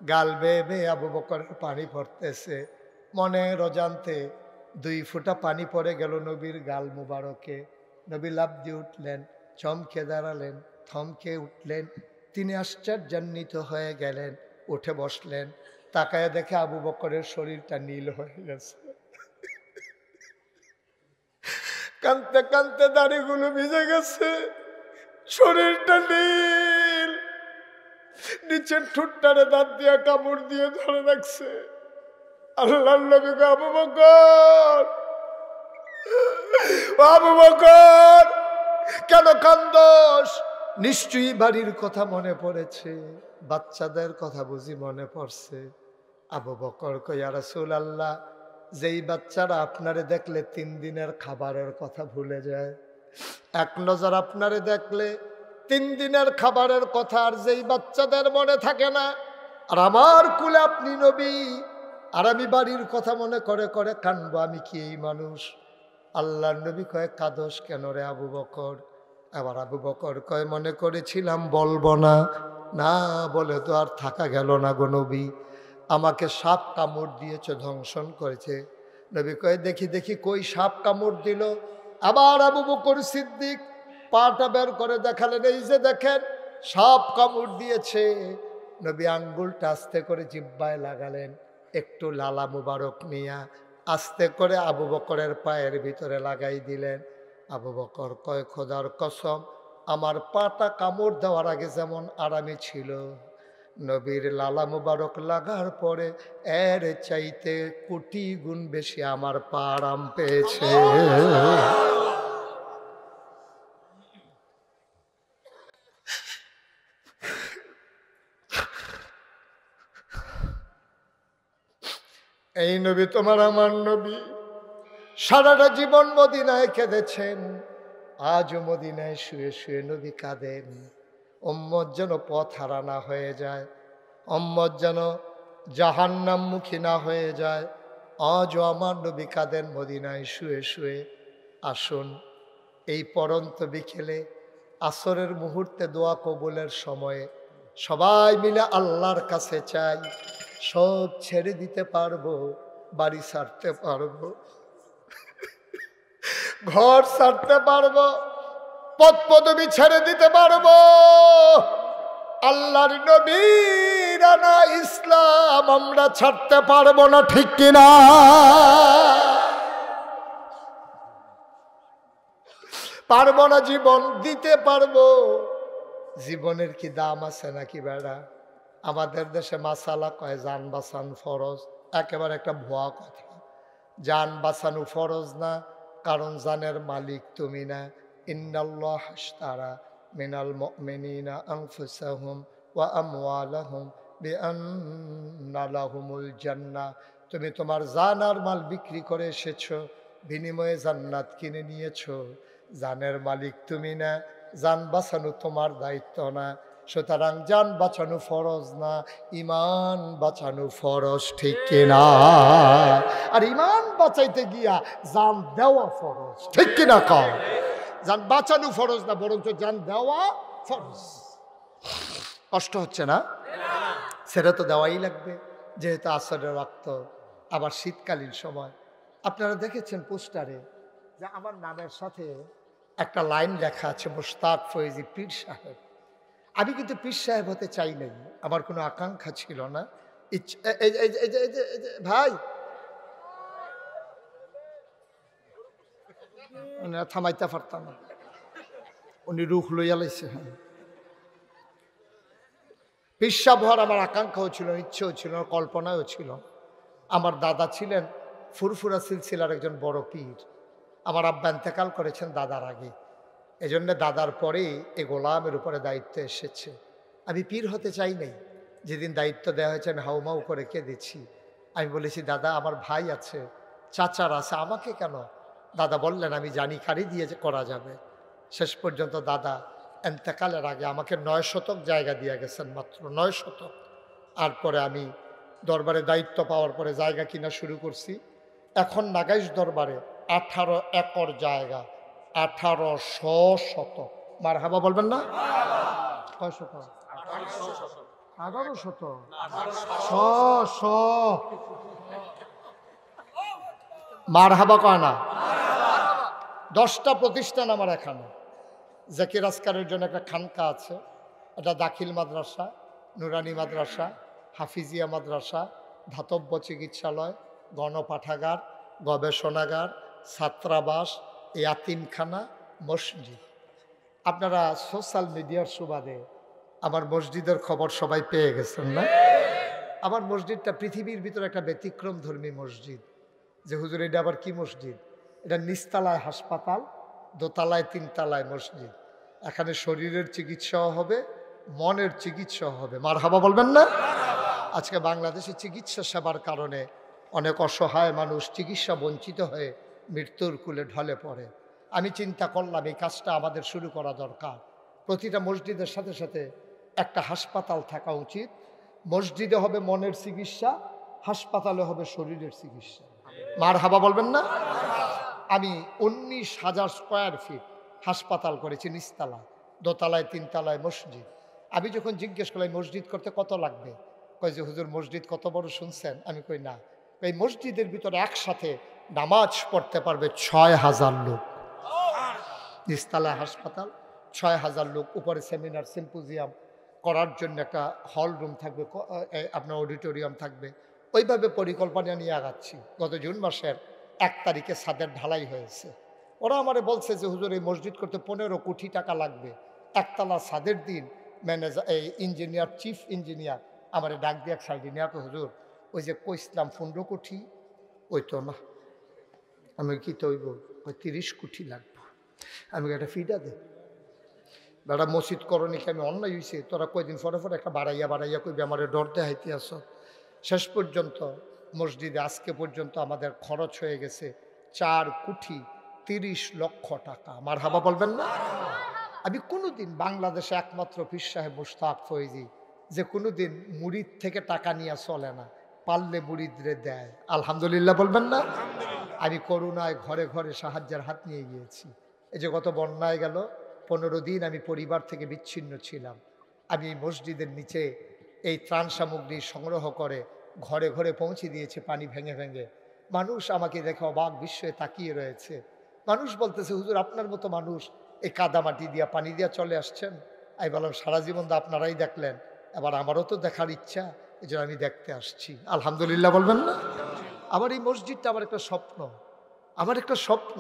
গাল বেয়ে বেয়ে আবু বকরের পানি পড়তেছে, মনের অজান্তে 2 ফোঁটা পানি পড়ে গেল নবীর গাল মুবারকে। নবী লাফ দিয়ে উঠলেন, চমকে দাঁড়ালেন, থমকে উঠলেন, তিনি আশ্চর্যান্বিত হয়ে গেলেন, উঠে বসলেন। তাকায় দেখে আবু বকরের শরীরটা নীল হয়ে গেছে, কাঁদতে কাঁদতে দাড়িগুলো ভিজে গেছে, শরীরটা নীল, নিচের ঠোঁটটারে দাঁত দিয়ে কামড় দিয়ে ধরে রাখছে। আল্লাহর নবী গো, আবু বকর, আবু বকর কেন কান্দোস? নিশ্চয়ই বাড়ির কথা মনে পড়েছে, বাচ্চাদের কথা বুঝি মনে পড়ছে। আবু বকর কই, ইয়া রাসূলুল্লাহ, যেই বাচ্চারা আপনারে দেখলে 3 দিনের খাবারের কথা ভুলে যায়, এক নজর আপনারে দেখলে 3 দিনের খাবারের কথা আর যেই বাচ্চাদের মনে থাকে না। আর আমার কুলে আপনি নবী, আর আমি বাড়ির কথা মনে করে করে কানবো, আমি কি এই মানুষ? আল্লাহর নবী কয়, কাদোস কেন রে আবু বকর? আবার আবু বকর কয়, মনে করেছিলাম বলবো না, না বলে তো আর থাকা গেল না গো নবী, আমাকে সাপ কামড় দিয়েছে, ধ্বংসন করেছে। নবী কয়, দেখি দেখি কই সাপ কামড় দিল? আবার আবু বকর সিদ্দিক পাটা বের করে দেখালেন, এই যে দেখেন সাপ কামড় দিয়েছে। নবী আঙ্গুলটা আস্তে করে জিহ্বায় লাগালেন, একটু লালা মুবারক নিয়া আস্তে করে আবু বকরের পায়ের ভিতরে লাগাই দিলেন। আবু বকর কয়, খোদার কসম, আমার পাটা কামড় দেওয়ার আগে যেমন আরামে ছিল, নবীর লালা মুবারক লাগার পরে এর চাইতে কোটি গুণ বেশি আমার পা আরাম পেয়েছে। এই নবী তোমার আমার নবী, সারাটা জীবন মদিনায় কেঁদেছেন, আজও মদিনায় শুয়ে শুয়ে নবী কাঁদেন। উম্মত যেন পথ হারা না হয়ে যায়, উম্মত যেন জাহান্নামমুখী না হয়ে যায়, আজও আমার নবী কাঁদেন মদিনায় শুয়ে শুয়ে। আসুন এই পরন্ত বিকেলে আসরের মুহূর্তে দোয়া কবুলের সময়ে সবাই মিলে আল্লাহর কাছে চাই, সব ছেড়ে দিতে পারবো, বাড়ি ছাড়তে পারবো, ঘর ছাড়তে পারবো, পদ পদবি ছেড়ে দিতে পারবো, আল্লাহর নবীর আনা ইসলাম আমরা ছাড়তে পারবো না, ঠিক কিনা? পারবো না, জীবন দিতে পারবো। জীবনের কি দাম আছে নাকি বেড়া? আমাদের দেশে মাসালা কয় জান বাঁচান ফরজ, একেবারে একটা ভুয়া কথা। জান বাঁচানো ফরজ না, কারণ জানের মালিক তুমি না। ইন্নাল্লাহ আশতারা মিনাল মুমিনিনা আনফুসাহুম ওয়া আমওয়ালাহুম বিআন্না লাহুমুল জান্নাহ। তুমি তোমার জান আর মাল বিক্রি করে এসেছো, বিনিময়ে জান্নাত কিনে নিয়েছো। জানের মালিক তুমি না, জান বাঁচানো তোমার দায়িত্ব না। সুতরাং জান বাঁচানো ফরজ না, ইমান বাঁচানো ফরজ, ঠিক কিনা? আর ইমান বাঁচাইতে গিয়া জান দেওয়া ফরজ, ঠিক কিনা? কম জান বাঁচানো ফরজ না, বরঞ্চ জান দেওয়া ফরজ। কষ্ট হচ্ছে না? সেটা তো দেওয়াই লাগবে, যেহেতু আসরের রক্ত। আবার শীতকালীন সময় আপনারা দেখেছেন পোস্টারে যে আমার নামের সাথে একটা লাইন লেখা আছে, মোশতাক ফয়েজি পীর সাহেব। আমি কিন্তু পীর সাহেব হতে চাই নাই, আমার কোনো আকাঙ্ক্ষা ছিল না। ভাই থামাইতে পারতাম না, উনি রুখ লইয়া লাইছে। হ্যাঁ, পীর সাহেব হওয়ার আমার আকাঙ্ক্ষাও ছিল, ইচ্ছেও ছিল, কল্পনাও ছিল। আমার দাদা ছিলেন ফুরফুরা সিলসিলার একজন বড় পীর। আমার আব্বা ইন্তেকাল করেছেন দাদার আগে, এজন্য দাদার পরেই এ গোলামের উপরে দায়িত্ব এসেছে। আমি পীর হতে চাই নাই। যেদিন দায়িত্ব দেওয়া হয়েছে আমি হাউমাউ করে কেঁদেছি। আমি বলেছি, দাদা আমার ভাই আছে, চাচার আছে, আমাকে কেন? দাদা বললেন, আমি জানি কারি দিয়ে করা যাবে। শেষ পর্যন্ত দাদা ইন্তেকালের আগে আমাকে 9 শতক জায়গা দিয়ে গেছেন, মাত্র 9 শতক। আর পরে আমি দরবারে দায়িত্ব পাওয়ার পরে জায়গা কিনা শুরু করছি। এখন নাগাইশ দরবারে 18 একর জায়গা, 1800 শতক। মারহাবা বলবেন না? কয় শতক? 18 শতক। মারহাবা কয় না? 10টা প্রতিষ্ঠান আমার এখানে। জাকির আসকারের জন্য একটা খানকা আছে, এটা দাখিল মাদ্রাসা, নুরানি মাদ্রাসা, হাফিজিয়া মাদ্রাসা, ধাতব্য চিকিৎসালয়, গণপাঠাগার, গবেষণাগার, ছাত্রাবাস, ইয়াতিমখানা, মসজিদ। আপনারা সোশ্যাল মিডিয়ার সুবাদে আমার মসজিদের খবর সবাই পেয়ে গেছেন না? আমার মসজিদটা পৃথিবীর ভিতরে একটা ব্যতিক্রম ধর্মী মসজিদ। যে হুজুর এটা আবার কি মসজিদ? এটা নিচতলায় হাসপাতাল, দোতলায় 3 তলায় মসজিদ। এখানে শরীরের চিকিৎসাও হবে, মনের চিকিৎসাও হবে। মারহাবা বলবেন না? আজকে বাংলাদেশে চিকিৎসা সেবার কারণে অনেক অসহায় মানুষ চিকিৎসা বঞ্চিত হয়ে মৃত্যুর কূলে ঢলে পড়ে। আমি চিন্তা করলাম এই কাজটা আমাদের শুরু করা দরকার। প্রতিটা মসজিদের সাথে সাথে একটা হাসপাতাল থাকা উচিত। মসজিদে হবে মনের চিকিৎসা, হাসপাতালে হবে শরীরের চিকিৎসা। মার হাবা বলবেন না? আমি 19,000 স্কোয়ার ফিট হাসপাতাল করেছি, নিচতলা, দোতলায়, 3 তলায় মসজিদ। আমি যখন জিজ্ঞেস করলাম মসজিদ করতে কত লাগবে, কই যে হুজুর মসজিদ কত বড় শুনছেন? আমি কই না, এই মসজিদের ভিতরে একসাথে নামাজ পড়তে পারবে 6,000 লোক। নিচতলায় হাসপাতাল, 6,000 লোক, উপরে সেমিনার সিম্পোজিয়াম করার জন্য একটা হল রুম থাকবে, আপনার অডিটোরিয়াম থাকবে। ওইভাবে পরিকল্পনা নিয়ে আগাচ্ছি। গত জুন মাসের 1 তারিখে ছাদের ঢালাই হয়েছে। ওরা আমারে বলছে যে হুজুর এই মসজিদ করতে 15 কোটি টাকা লাগবে। একতলা ছাদের দিন ম্যানেজার, এই ইঞ্জিনিয়ার, চিফ ইঞ্জিনিয়ার আমার ডাক দিয়ে এক সাইডে নিয়ে, হুজুর ওই যে কইসলাম 15 কোটি, ওই তো না। আমি কি তৈব, ওই 30 কোটি লাগবে। আমি একটা ফিডা দে বেড়া, মসজিদ করণি কি আমি অন্যায় হয়েছে? তোরা কয়দিন পরে পরে একটা বাড়াইয়া কইবে আমার ডর দেখাইতে আস। শেষ পর্যন্ত মসজিদে আজকে পর্যন্ত আমাদের খরচ হয়ে গেছে 4,30,00,000 টাকা। আমার হাবা বলবেন না? আমি কোনোদিন বাংলাদেশে একমাত্র পীর সাহেব মুশতাক ফয়েজি যে কোনোদিন মুরিদ থেকে টাকা নিয়ে চলে না, পারলে মুরিদরে দেয়। আলহামদুলিল্লাহ বলবেন না? আমি করুণায় ঘরে ঘরে সাহায্যের হাত নিয়ে গিয়েছি। এই যে গত বন্যায় গেল 15 দিন আমি পরিবার থেকে বিচ্ছিন্ন ছিলাম। আমি এই মসজিদের নিচে এই ত্রাণ সামগ্রী সংগ্রহ করে ঘরে ঘরে পৌঁছে দিয়েছি, পানি ভেঙে ভেঙে। মানুষ আমাকে দেখে অবাক বিস্ময়ে তাকিয়ে রয়েছে। মানুষ বলতেছে হুজুর আপনার মতো মানুষ এই কাদামাটি দিয়া পানি দিয়া চলে আসছেন। আমি বললাম সারা জীবন তো আপনারাই দেখলেন, এবার আমারও তো দেখার ইচ্ছা, এই জন্য আমি দেখতে আসছি। আলহামদুলিল্লাহ বলবেন না? আমার এই মসজিদটা আমার একটা স্বপ্ন, আমার একটা স্বপ্ন।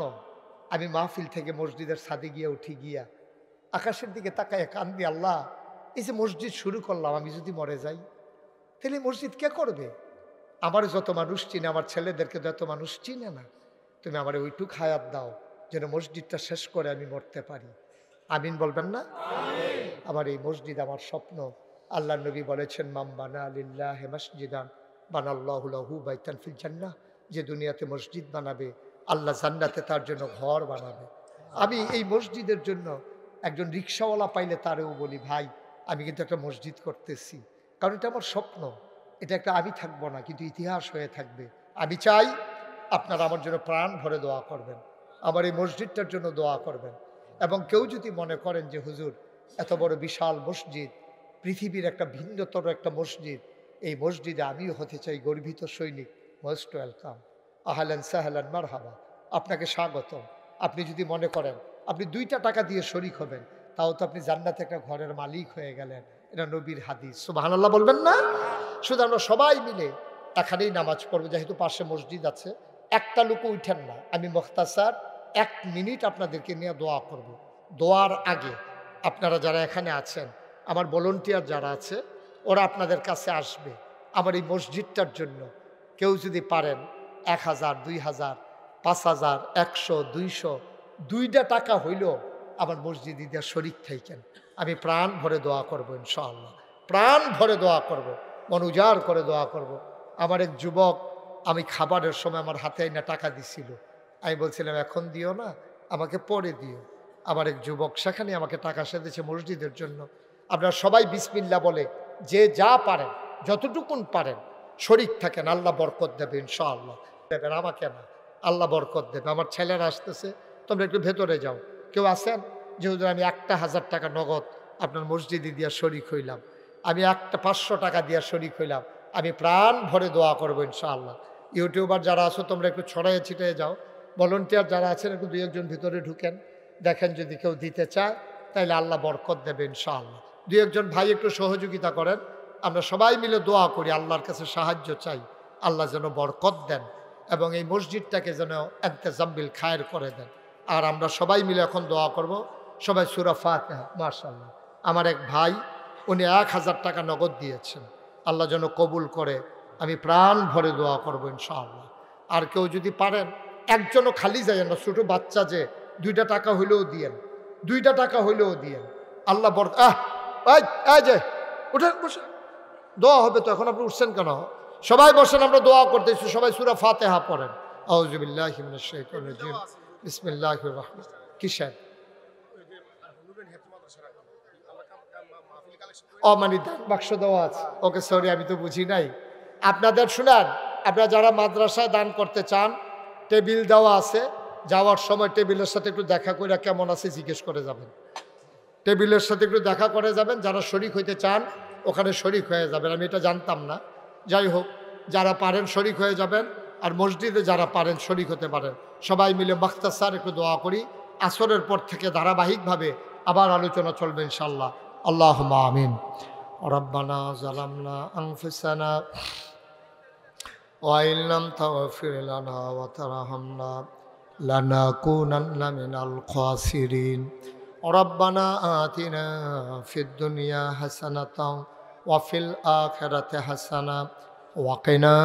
আমি মাহফিল থেকে মসজিদের ছাদে গিয়ে উঠি, গিয়া আকাশের দিকে তাকায় কান্দি, আল্লাহ এই যে মসজিদ শুরু করলাম, আমি যদি মরে যাই তাহলে মসজিদ কে করবে? আমার যত মানুষ চিনে, আমার ছেলেদেরকে যত মানুষ চিনে না, তুমি আমার ওইটুক হায়াত দাও যেন মসজিদটা শেষ করে আমি মরতে পারি। আমিন বলবেন না? আমার এই মসজিদ আমার স্বপ্ন। আল্লাহ নবী বলেছেন মাম বানা লিল্লাহি মাসজিদান বানাল্লাহু লাহু বাইতান ফিল জান্নাহ, যে দুনিয়াতে মসজিদ বানাবে আল্লাহ জান্নাতে তার জন্য ঘর বানাবে। আমি এই মসজিদের জন্য একজন রিক্সাওয়ালা পাইলে তারেও বলি ভাই আমি কিন্তু একটা মসজিদ করতেছি, কারণ এটা আমার স্বপ্ন। এটা একটা আমি থাকবো না, কিন্তু ইতিহাস হয়ে থাকবে। আমি চাই আপনারা আমার জন্য প্রাণ ভরে দোয়া করবেন, আমার এই মসজিদটার জন্য দোয়া করবেন। এবং কেউ যদি মনে করেন যে হুজুর এত বড় বিশাল মসজিদ, পৃথিবীর একটা ভিন্নতর একটা মসজিদ, এই মসজিদে আমিও হতে চাই গর্বিত সৈনিক, মোস্ট ওয়েলকাম, আহলান সাহলান মারহাবা, আপনাকে স্বাগত। আপনি যদি মনে করেন আপনি 2টা টাকা দিয়ে শরিক হবেন, তাও তো আপনি জান্নাতে একটা ঘরের মালিক হয়ে গেলেন। এটা নবীর হাদিস, সুবহানাল্লাহ বলবেন না? শুধু আমরা সবাই মিলে এখানেই নামাজ পড়বো, যেহেতু পাশে মসজিদ আছে। একটা লোক উঠেন না, আমি মুখতাসার 1 মিনিট আপনাদেরকে নিয়ে দোয়া করব। দোয়ার আগে আপনারা যারা এখানে আছেন, আমার ভলান্টিয়ার যারা আছে, ওরা আপনাদের কাছে আসবে আমার এই মসজিদটার জন্য। কেউ যদি পারেন 1,000, 2,000, 5,000, 100, 200, 2টা টাকা হইলেও আমার মসজিদে দিয়া শরীক থাকেন। আমি প্রাণ ভরে দোয়া করবো ইনশাআল্লাহ, প্রাণ ভরে দোয়া করব, মন উজাড় করে দোয়া করব। আমার এক যুবক আমি খাবারের সময় আমার হাতে এনে টাকা দিছিল, আমি বলছিলাম এখন দিও না, আমাকে পরে দিও। আমার এক যুবক সেখানে আমাকে টাকা সেধেছে মসজিদের জন্য। আপনারা সবাই বিসমিল্লাহ বলে যে যা পারেন, যতটুকুন পারেন শরীক থাকেন, আল্লাহ বরকত দেবে ইনশাআল্লাহ। দেবেন আমাকে না, আল্লাহ বরকত দেবে। আমার ছেলেরা আসতেছে, তোমরা একটু ভেতরে যাও। কেউ আছেন যেহেতু আমি 1,000 টাকা নগদ আপনার মসজিদে দিয়া শরীক হইলাম, আমি 500 টাকা দিয়া শরীক হইলাম, আমি প্রাণ ভরে দোয়া করবো ইনশাআল্লাহ। ইউটিউবার যারা আছো তোমরা একটু ছড়াইয়ে ছিটিয়ে যাও, ভলান্টিয়ার যারা আছেন একটু 2-1 ভিতরে ঢুকেন, দেখেন যদি কেউ দিতে চায় তাইলে আল্লাহ বরকত দেবে ইনশাআল্লাহ। 2-1 ভাই একটু সহযোগিতা করেন, আমরা সবাই মিলে দোয়া করি, আল্লাহর কাছে সাহায্য চাই, আল্লাহ যেন বরকত দেন এবং এই মসজিদটাকে যেন ইন্তেজাম বিল খায়ের করে দেন। আর আমরা সবাই মিলে এখন দোয়া করব, সবাই সূরা ফাতিহা। মাশাআল্লাহ, আমার এক ভাই উনি 1,000 টাকা নগদ দিয়েছেন, আল্লাহ যেন কবুল করে, আমি প্রাণ ভরে দোয়া করবো ইনশাআল্লাহ। আর কেউ যদি পারেন, একজনও খালি যায় না, ছোটো বাচ্চা যে 2টা টাকা হইলেও দিয়েন, 2টা টাকা হইলেও দিয়েন, আল্লাহ যে উঠেন, বসে দোয়া হবে তো। এখন আপনি উঠছেন কেন? সবাই বসেন, আমরা দোয়া করতেছি। সবাই সূরা ফাতিহা পড়েন। আউযু বিল্লাহি মিনাশ শাইতানির রাজিম, বিসমিল্লাহির রহমানির রহিম। কিসের মানে দান বাক্স দেওয়া আছে? ওকে, সরি, আমি তো বুঝি নাই। আপনাদের শুনান, আপনারা যারা মাদ্রাসায় দান করতে চান, টেবিল দেওয়া আছে, যাওয়ার সময় টেবিলের সাথে একটু দেখা করে কেমন আছে জিজ্ঞেস করে যাবেন। টেবিলের সাথে একটু দেখা করে যাবেন। যারা শরিক হইতে চান ওখানে শরিক হয়ে যাবেন। আমি এটা জানতাম না। যাই হোক, যারা পারেন শরিক হয়ে যাবেন, আর মসজিদে যারা পারেন শরিক হতে পারেন। সবাই মিলে মাখতাসার একটু দোয়া করি। আসরের পর থেকে ধারাবাহিকভাবে আবার আলোচনা চলবে ইনশাআল্লাহ। আল্লাহুম্মা আমিন। রব্বানা যালামনা আনফুসানা ওয়া ইন লাম তাগফির লানা ওয়া তারহামনা লানাকুনান্না মিনাল খাসিরিন। রব্বানা আতিনা ফিদ দুনিয়া হাসানাতাও ওয়া ফিল আখিরাতি হাসানা ওয়া কিনা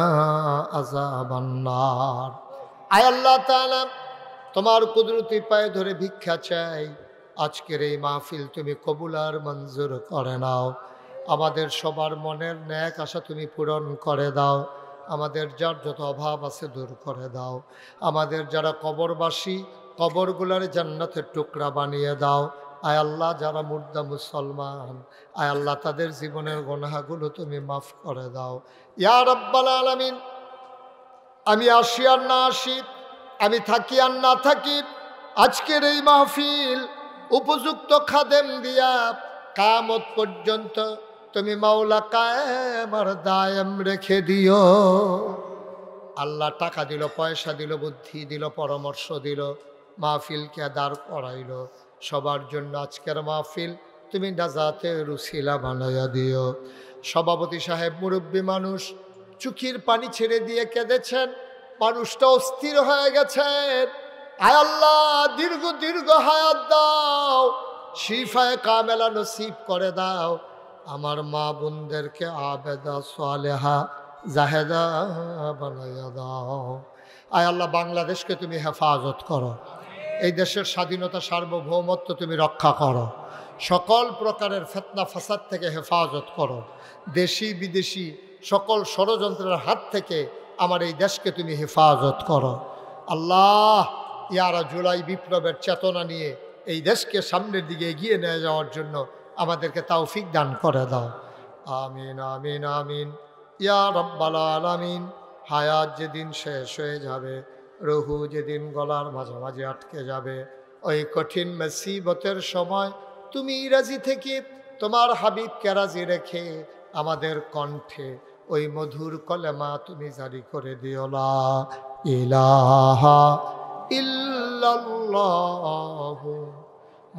আযাবান নার। আয় আল্লাহ তাআলা, তোমার কুদরতি পায়ে ধরে ভিক্ষা চাই, আজকের এই মাহফিল তুমি কবুল আর মঞ্জুর করে নাও। আমাদের সবার মনের ন্যাক আশা তুমি পূরণ করে দাও। আমাদের যার যত অভাব আছে দূর করে দাও। আমাদের যারা কবরবাসী, কবরগুলার জান্নাতের টুকরা বানিয়ে দাও। আয় আল্লাহ, যারা মুর্দা মুসলমান, আয় আল্লাহ, তাদের জীবনের গুনাহগুলো তুমি মাফ করে দাও ইয়া রাব্বাল আলামিন। আমি আসি আর না আসি, আমি থাকি আর না থাকি, আজকের এই মাহফিল উপযুক্ত খাদেম দিয়া কিয়ামত পর্যন্ত তুমি মাওলা কায়েম আর দায়েম রেখে দিও। আল্লাহ টাকা দিল, পয়সা দিল, বুদ্ধি দিল, পরামর্শ দিল, মাহফিলকে দাঁড় করাইল। সবার জন্য আজকের মাহফিল তুমি নাজাতের উসিলা বানাইয়া দিও। সভাপতি সাহেব মুরব্বী মানুষ, চোখের পানি ছেড়ে দিয়ে কেঁদেছেন, মানুষটা অস্থির হয়ে গেছেন। আয় আল্লাহ, দীর্ঘ দীর্ঘ হায়াত দাও, শিফায়ে কামেলা নসিব করে দাও। আমার মা বোনদেরকে আবেদা সালেহা জাহেদা বানাইয়া দাও। আয় আল্লাহ, বাংলাদেশকে তুমি হেফাজত করো। এই দেশের স্বাধীনতা সার্বভৌমত্ব তুমি রক্ষা করো। সকল প্রকারের ফিতনা ফাসাদ থেকে হেফাজত করো। দেশি বিদেশি সকল ষড়যন্ত্রের হাত থেকে আমার এই দেশকে তুমি হেফাজত করো। আল্লাহ, ইয়ারা জুলাই বিপ্লবের চেতনা নিয়ে এই দেশকে সামনের দিকে এগিয়ে নিয়ে যাওয়ার জন্য আমাদেরকে তৌফিক দান করে দাও। আমিন আমিন আমিন ইয়া রাব্বাল আলামিন। হায়াত যেদিন শেষ হয়ে যাবে, রুহু যেদিন গলার মাঝামাঝি আটকে যাবে, ওই কঠিন মুসিবতের সময় তুমি রাজি থেকে তোমার হাবিবকে রাজি রেখে আমাদের কণ্ঠে ওই মধুর কলেমা তুমি জারি করে দিও, লা ইলাহা ইল্লাল্লাহু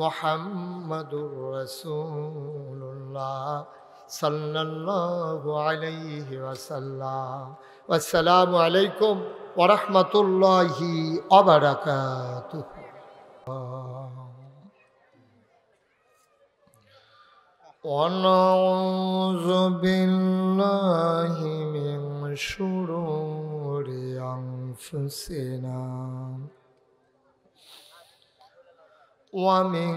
মুহাম্মাদুর রাসূলুল্লাহ সাল্লাল্লাহু আলাইহি ওয়াসাল্লাম। আসসালামু আলাইকুম ওয়া রাহমাতুল্লাহি ওয়া বারাকাতুহু। ونعوذ بالله من شرور أنفسنا ومن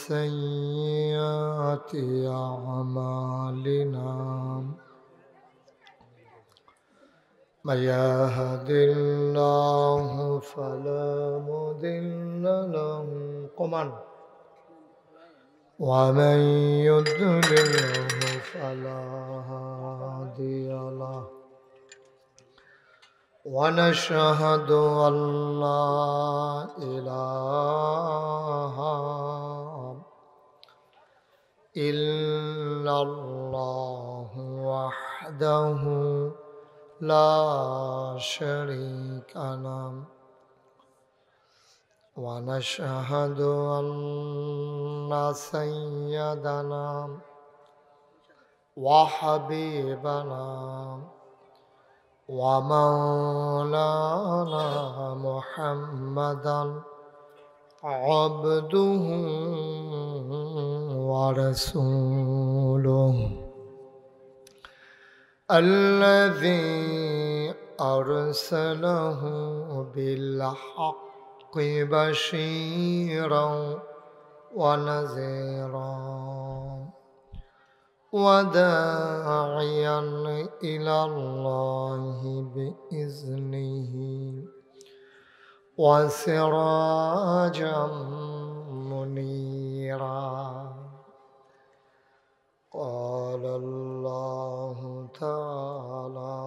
سيئات أعمالنا من يهد الله فلا مضل له ومن يضلله فلا هادي له ونشهد أن لا إله إلا الله وحده لا شريك له ونشهد أن سيدنا وحبيبنا ومولانا محمدا عبده ورسوله الذي أرسله بالحق بشيرا ونذيرا وداعيا إلى الله بإذنه وسراجا منيرا قال الله تعالى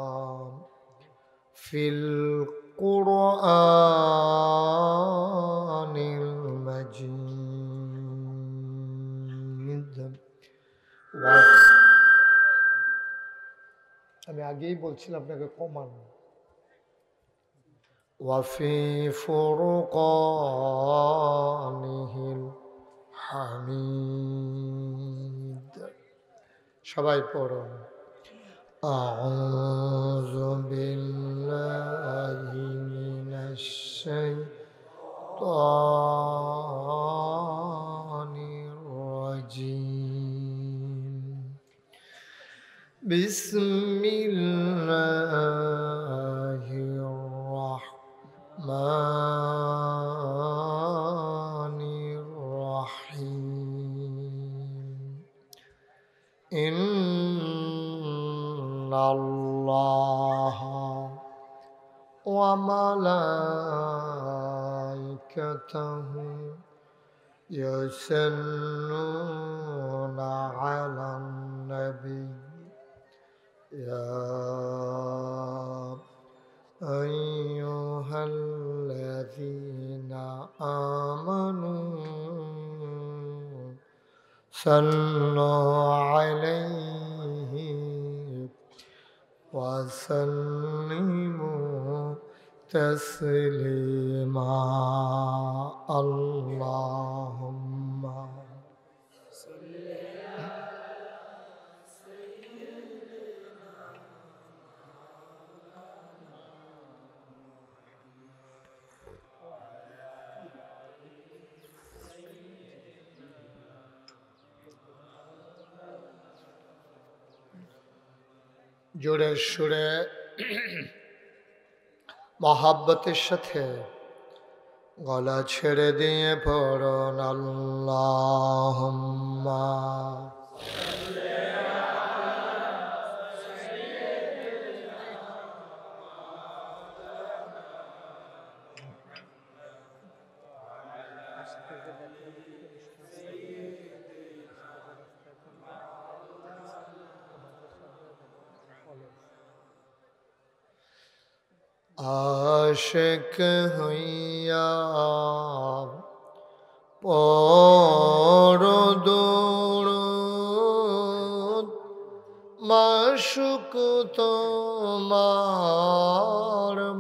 في القرآن المجيد আমি আগেই বলছিলাম আপনাকে কমান وفي فرقانه الحميد সবাই পড়ুন أعوذ بالله من الشيطان الرجيم بسم الله الرحمن الرحيم إن الله وملائكته يصلون على النبي يا أيها الذين آمنوا صلوا عليه وسلموا تسليما اللهم জোরে সুরে মহাব্বতের সাথে গলা ছেড়ে দিয়ে পড়ুন আল্লাহুম্মা आशिक हुइया पढ़ो दुरूद माशुक তোমার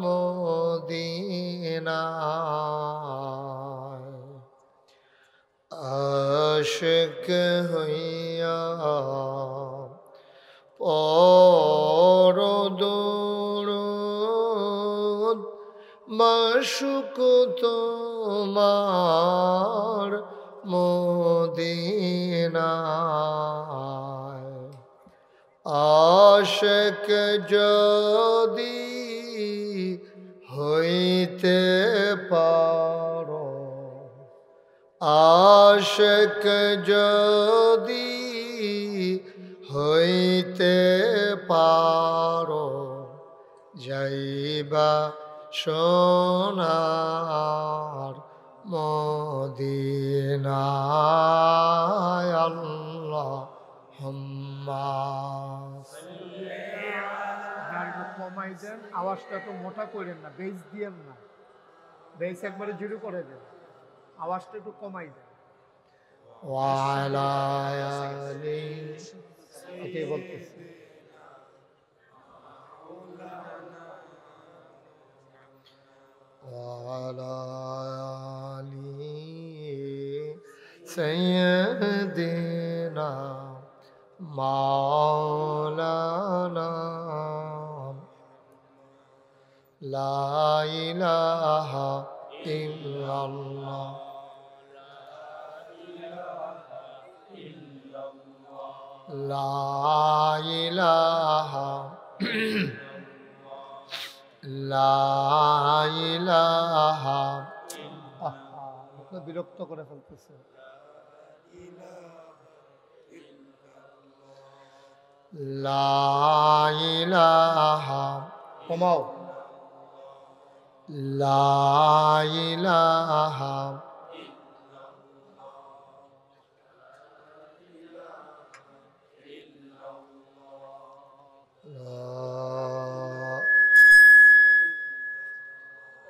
মদিনায় आशिक हुइया पढ़ो दुरूद মাশুক তোমার মদিনায় আশিক যদি হইতে পারো আশিক যদি হইতে পারো যাইবা সোনার মদিনায় আল্লাহুম্মা কমাই দেন আওয়াজটা তো মোটা করেন না বেস দিয়েন না বেস একবারে জিরো করে দেন আওয়াজটা একটু কমাই দেন ওয়ালা আলি ওকে বলতেছি وعلى آله سيدنا مولانا لا إله إلا الله لا إله লা ইলাহা বিরক্ত করে ফেলতেছে লা কমাও। লা ইলাহা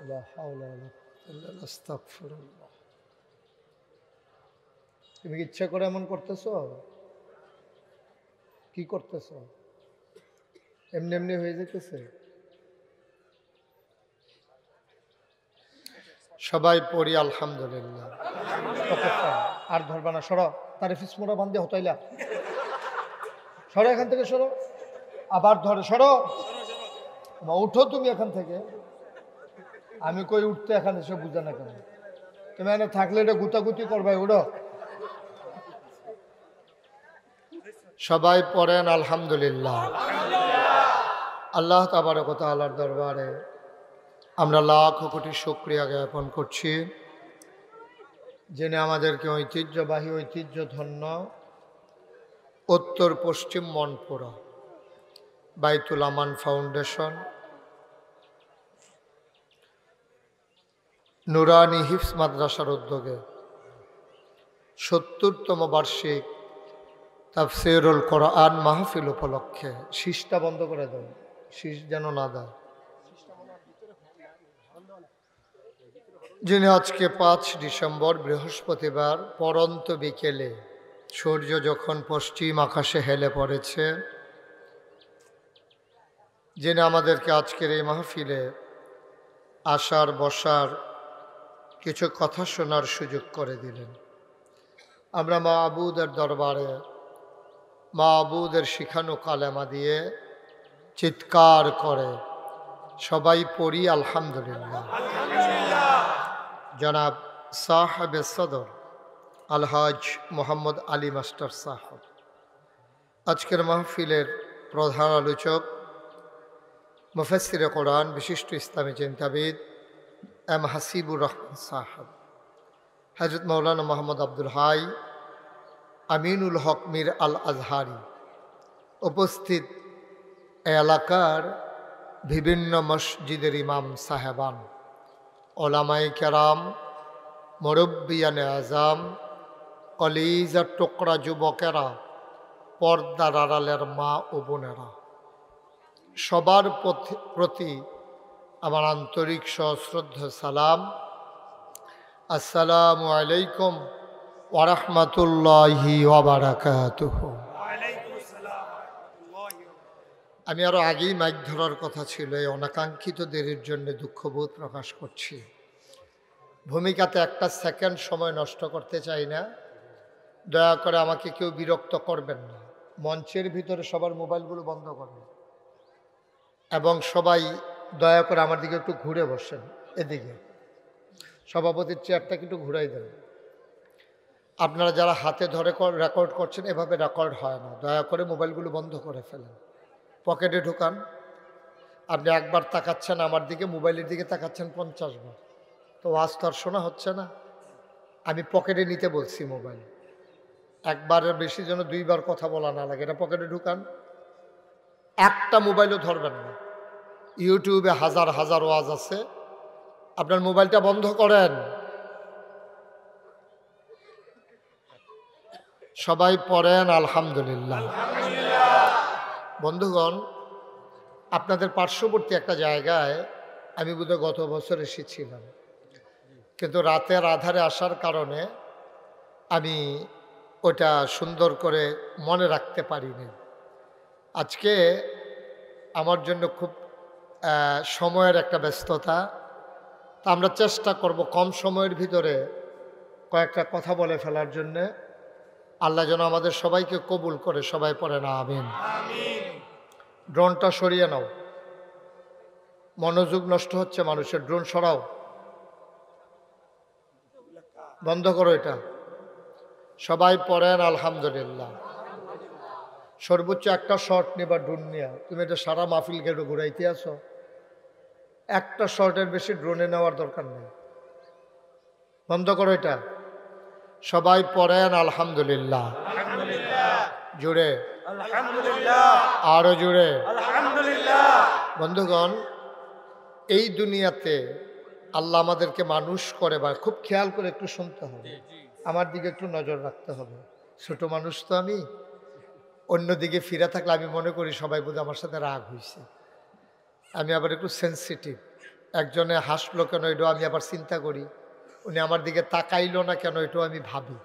লা হাওলা ওয়ালা কুওয়াতা ইল্লা বিল্লাহ, আস্তাগফিরুল্লাহ। তুমি কি ইচ্ছা করে এমন করতেছ? কি করতেছ? এমনি এমনি হয়ে যেতেছে? সবাই পড়ি আলহামদুলিল্লাহ। আর ধরবা না, সরো। তারে ফিসমোড়া বান্ধে হতাইলা, সরো এখান থেকে, সরো। আবার ধরে, সরো। উঠো তুমি এখান থেকে। আমি কই উঠতে, এখানে সে বুঝে না কেন? তুমি এখানে থাকলে এটা গুতাগুতি করবে, উঠো। সবাই পড়েন আলহামদুলিল্লাহ। আল্লাহ তাবারক ওয়া তাআলার দরবারে আমরা লাখ কোটি শুকরিয়া জ্ঞাপন করছি, যিনি আমাদেরকে ঐতিহ্যবাহী ঐতিহ্যধন্য উত্তর পশ্চিম মনপুরা বাইতুল আমান ফাউন্ডেশন নুরানি হিফজ মাদ্রাসার উদ্যোগে ৭০তম বার্ষিক তাফসীরুল কোরআন মাহফিল উপলক্ষে, শীষটা বন্ধ করে দাও, শীষ যেন না দেয়, যিনি আজকে ৫ ডিসেম্বর বৃহস্পতিবার পরন্ত বিকেলে সূর্য যখন পশ্চিম আকাশে হেলে পড়েছে, যিনি আমাদেরকে আজকের এই মাহফিলে আসার বসার কিছু কথা শোনার সুযোগ করে দিলেন। আমরা মাবুদের দরবারে মাবুদের শিখানো কালেমা দিয়ে চিৎকার করে সবাই পড়ি আলহামদুলিল্লাহ। জনাব সাহেব সদর আলহাজ মোহাম্মদ আলী মাস্টার সাহেব আজকের মাহফিলের প্রধান আলোচক, মুফাসসিরে কোরআন, বিশিষ্ট ইসলামী চিন্তাবিদ এম হাসিবুর রহমান সাহেব, হযরত মাওলানা মোহাম্মদ আব্দুল হাই আমিনুল হক মীর আল আজহারি, উপস্থিত এলাকার বিভিন্ন মসজিদের ইমাম সাহেবান, ওলামায়ে কেরাম, মুরব্বিয়ানে আযাম, কলিজার টুকরা যুবকেরা, পর্দার আড়ালের মা ও বোনেরা, সবার প্রতি আমার আন্তরিক সশ্রদ্ধ সালাম। আসসালামু আলাইকুম ওয়া রাহমাতুল্লাহি ওয়া বারাকাতুহু। আমি আরো আগেই মাইক ধরার কথা ছিল, এই অনাকাঙ্ক্ষিত দেরির জন্য দুঃখবোধ প্রকাশ করছি। ভূমিকাতে একটা সেকেন্ড সময় নষ্ট করতে চাই না, দয়া করে আমাকে কেউ বিরক্ত করবেন না। মঞ্চের ভিতরে সবার মোবাইলগুলো বন্ধ করবেন এবং সবাই দয়া করে আমার দিকে একটু ঘুরে বসেন, এদিকে সভাপতির চেয়ারটা একটু ঘুরাই দেন। আপনারা যারা হাতে ধরে রেকর্ড করছেন, এভাবে রেকর্ড হয় না, দয়া করে মোবাইলগুলো বন্ধ করে ফেলেন, পকেটে ঢুকান। আপনি একবার তাকাচ্ছেন আমার দিকে, মোবাইলের দিকে তাকাচ্ছেন 50 বার, তো ওয়াজ তো আর শোনা হচ্ছে না। আমি পকেটে নিতে বলছি মোবাইল, একবারের বেশি যেন 2 বার কথা বলা না লাগে, এটা পকেটে ঢুকান। একটা মোবাইলও ধরবেন না, ইউটিউবে হাজার হাজার ওয়াজ আছে, আপনার মোবাইলটা বন্ধ করেন। সবাই পড়েন আলহামদুলিল্লাহ। বন্ধুগণ, আপনাদের পার্শ্ববর্তী একটা জায়গায় আমি বোধহয় গত বছর এসেছিলাম, কিন্তু রাতের আধারে আসার কারণে আমি ওটা সুন্দর করে মনে রাখতে পারিনি। আজকে আমার জন্য খুব সময়ের একটা ব্যস্ততা, তা আমরা চেষ্টা করব কম সময়ের ভিতরে কয়েকটা কথা বলে ফেলার জন্যে। আল্লাহ যেন আমাদের সবাইকে কবুল করে, সবাই পড়েন আমিন। ড্রোনটা সরিয়ে নাও, মনোযোগ নষ্ট হচ্ছে মানুষের, ড্রোন সরাও, বন্ধ করো এটা। সবাই পড়েন আলহামদুলিল্লাহ। সর্বোচ্চ একটা শর্ট নেবা ড্রোন নিয়ে, তুমি এটা সারা মাহফিল গেটে ঘুরাইতে আসো, একটা শর্টের বেশি ড্রোনে নেওয়ার দরকার নেই, বন্ধ করো এটা। সবাই পড়েন আলহামদুলিল্লাহ। জুড়ে আলহামদুলিল্লাহ, আরো জুড়ে আলহামদুলিল্লাহ। বন্ধুগণ, এই দুনিয়াতে আল্লাহ আমাদেরকে মানুষ করে, বা খুব খেয়াল করে একটু শুনতে হবে, আমার দিকে একটু নজর রাখতে হবে। ছোট মানুষ তো আমি, অন্যদিকে ফিরে থাকলে আমি মনে করি সবাই বোধহয় আমার সাথে রাগ হয়েছে। আমি আবার একটু সেন্সিটিভ। একজনে হাসলো কেন এটাও আমি আবার চিন্তা করি, উনি আমার দিকে তাকাইলো না কেন এটাও আমি ভাবি।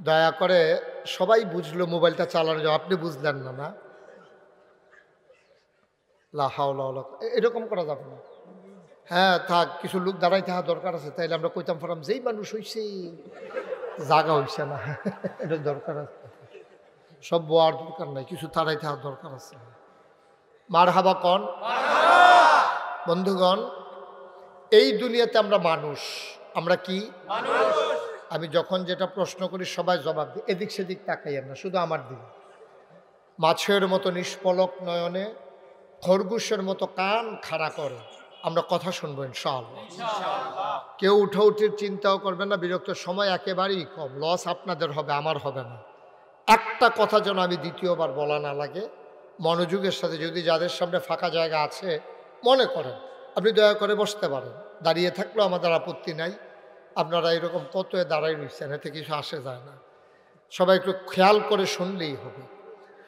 দয়া করে সবাই বুঝলো মোবাইলটা চালানো যাও, আপনি বুঝলেন না? না, লা হাওলা ওয়ালা এরকম করা যাবে না। হ্যাঁ থাক, কিছু লোক দাঁড়াই থাকা দরকার আছে, তাইলে আমরা কইতাম ফারাম যেই মানুষ হইছে জাগা হইছে না এটা দরকার আছে। সব বোয়ার দরকার নাই, কিছু তাড়াই থাকার দরকার আছে। মার হাবা কন। বন্ধুগণ, এই দুনিয়াতে আমরা মানুষ। আমরা কি মানুষ? আমি যখন যেটা প্রশ্ন করি সবাই জবাব দিই, এদিক সেদিক তাকাইয়েন না, শুধু আমার দিকে। মাছের মতো নিষ্পলক নয়নে, খরগোশের মতো কান খাড়া করে আমরা কথা শুনবো ইনশাআল্লাহ। কেউ উঠোউঠির চিন্তাও করবেন না, বিরক্ত সময় একেবারেই কম, লস আপনাদের হবে, আমার হবে না। একটা কথা যেন আমি দ্বিতীয়বার বলা না লাগে, মনোযোগের সাথে, যদি যাদের সামনে ফাঁকা জায়গা আছে মনে করেন, আপনি দয়া করে বসতে পারেন, দাঁড়িয়ে থাকলেও আমাদের আপত্তি নাই। আপনারা এরকম কত দাঁড়াই রয়েছেন, এতে কিছু আসে যায় না। সবাই একটু খেয়াল করে শুনলেই হবে।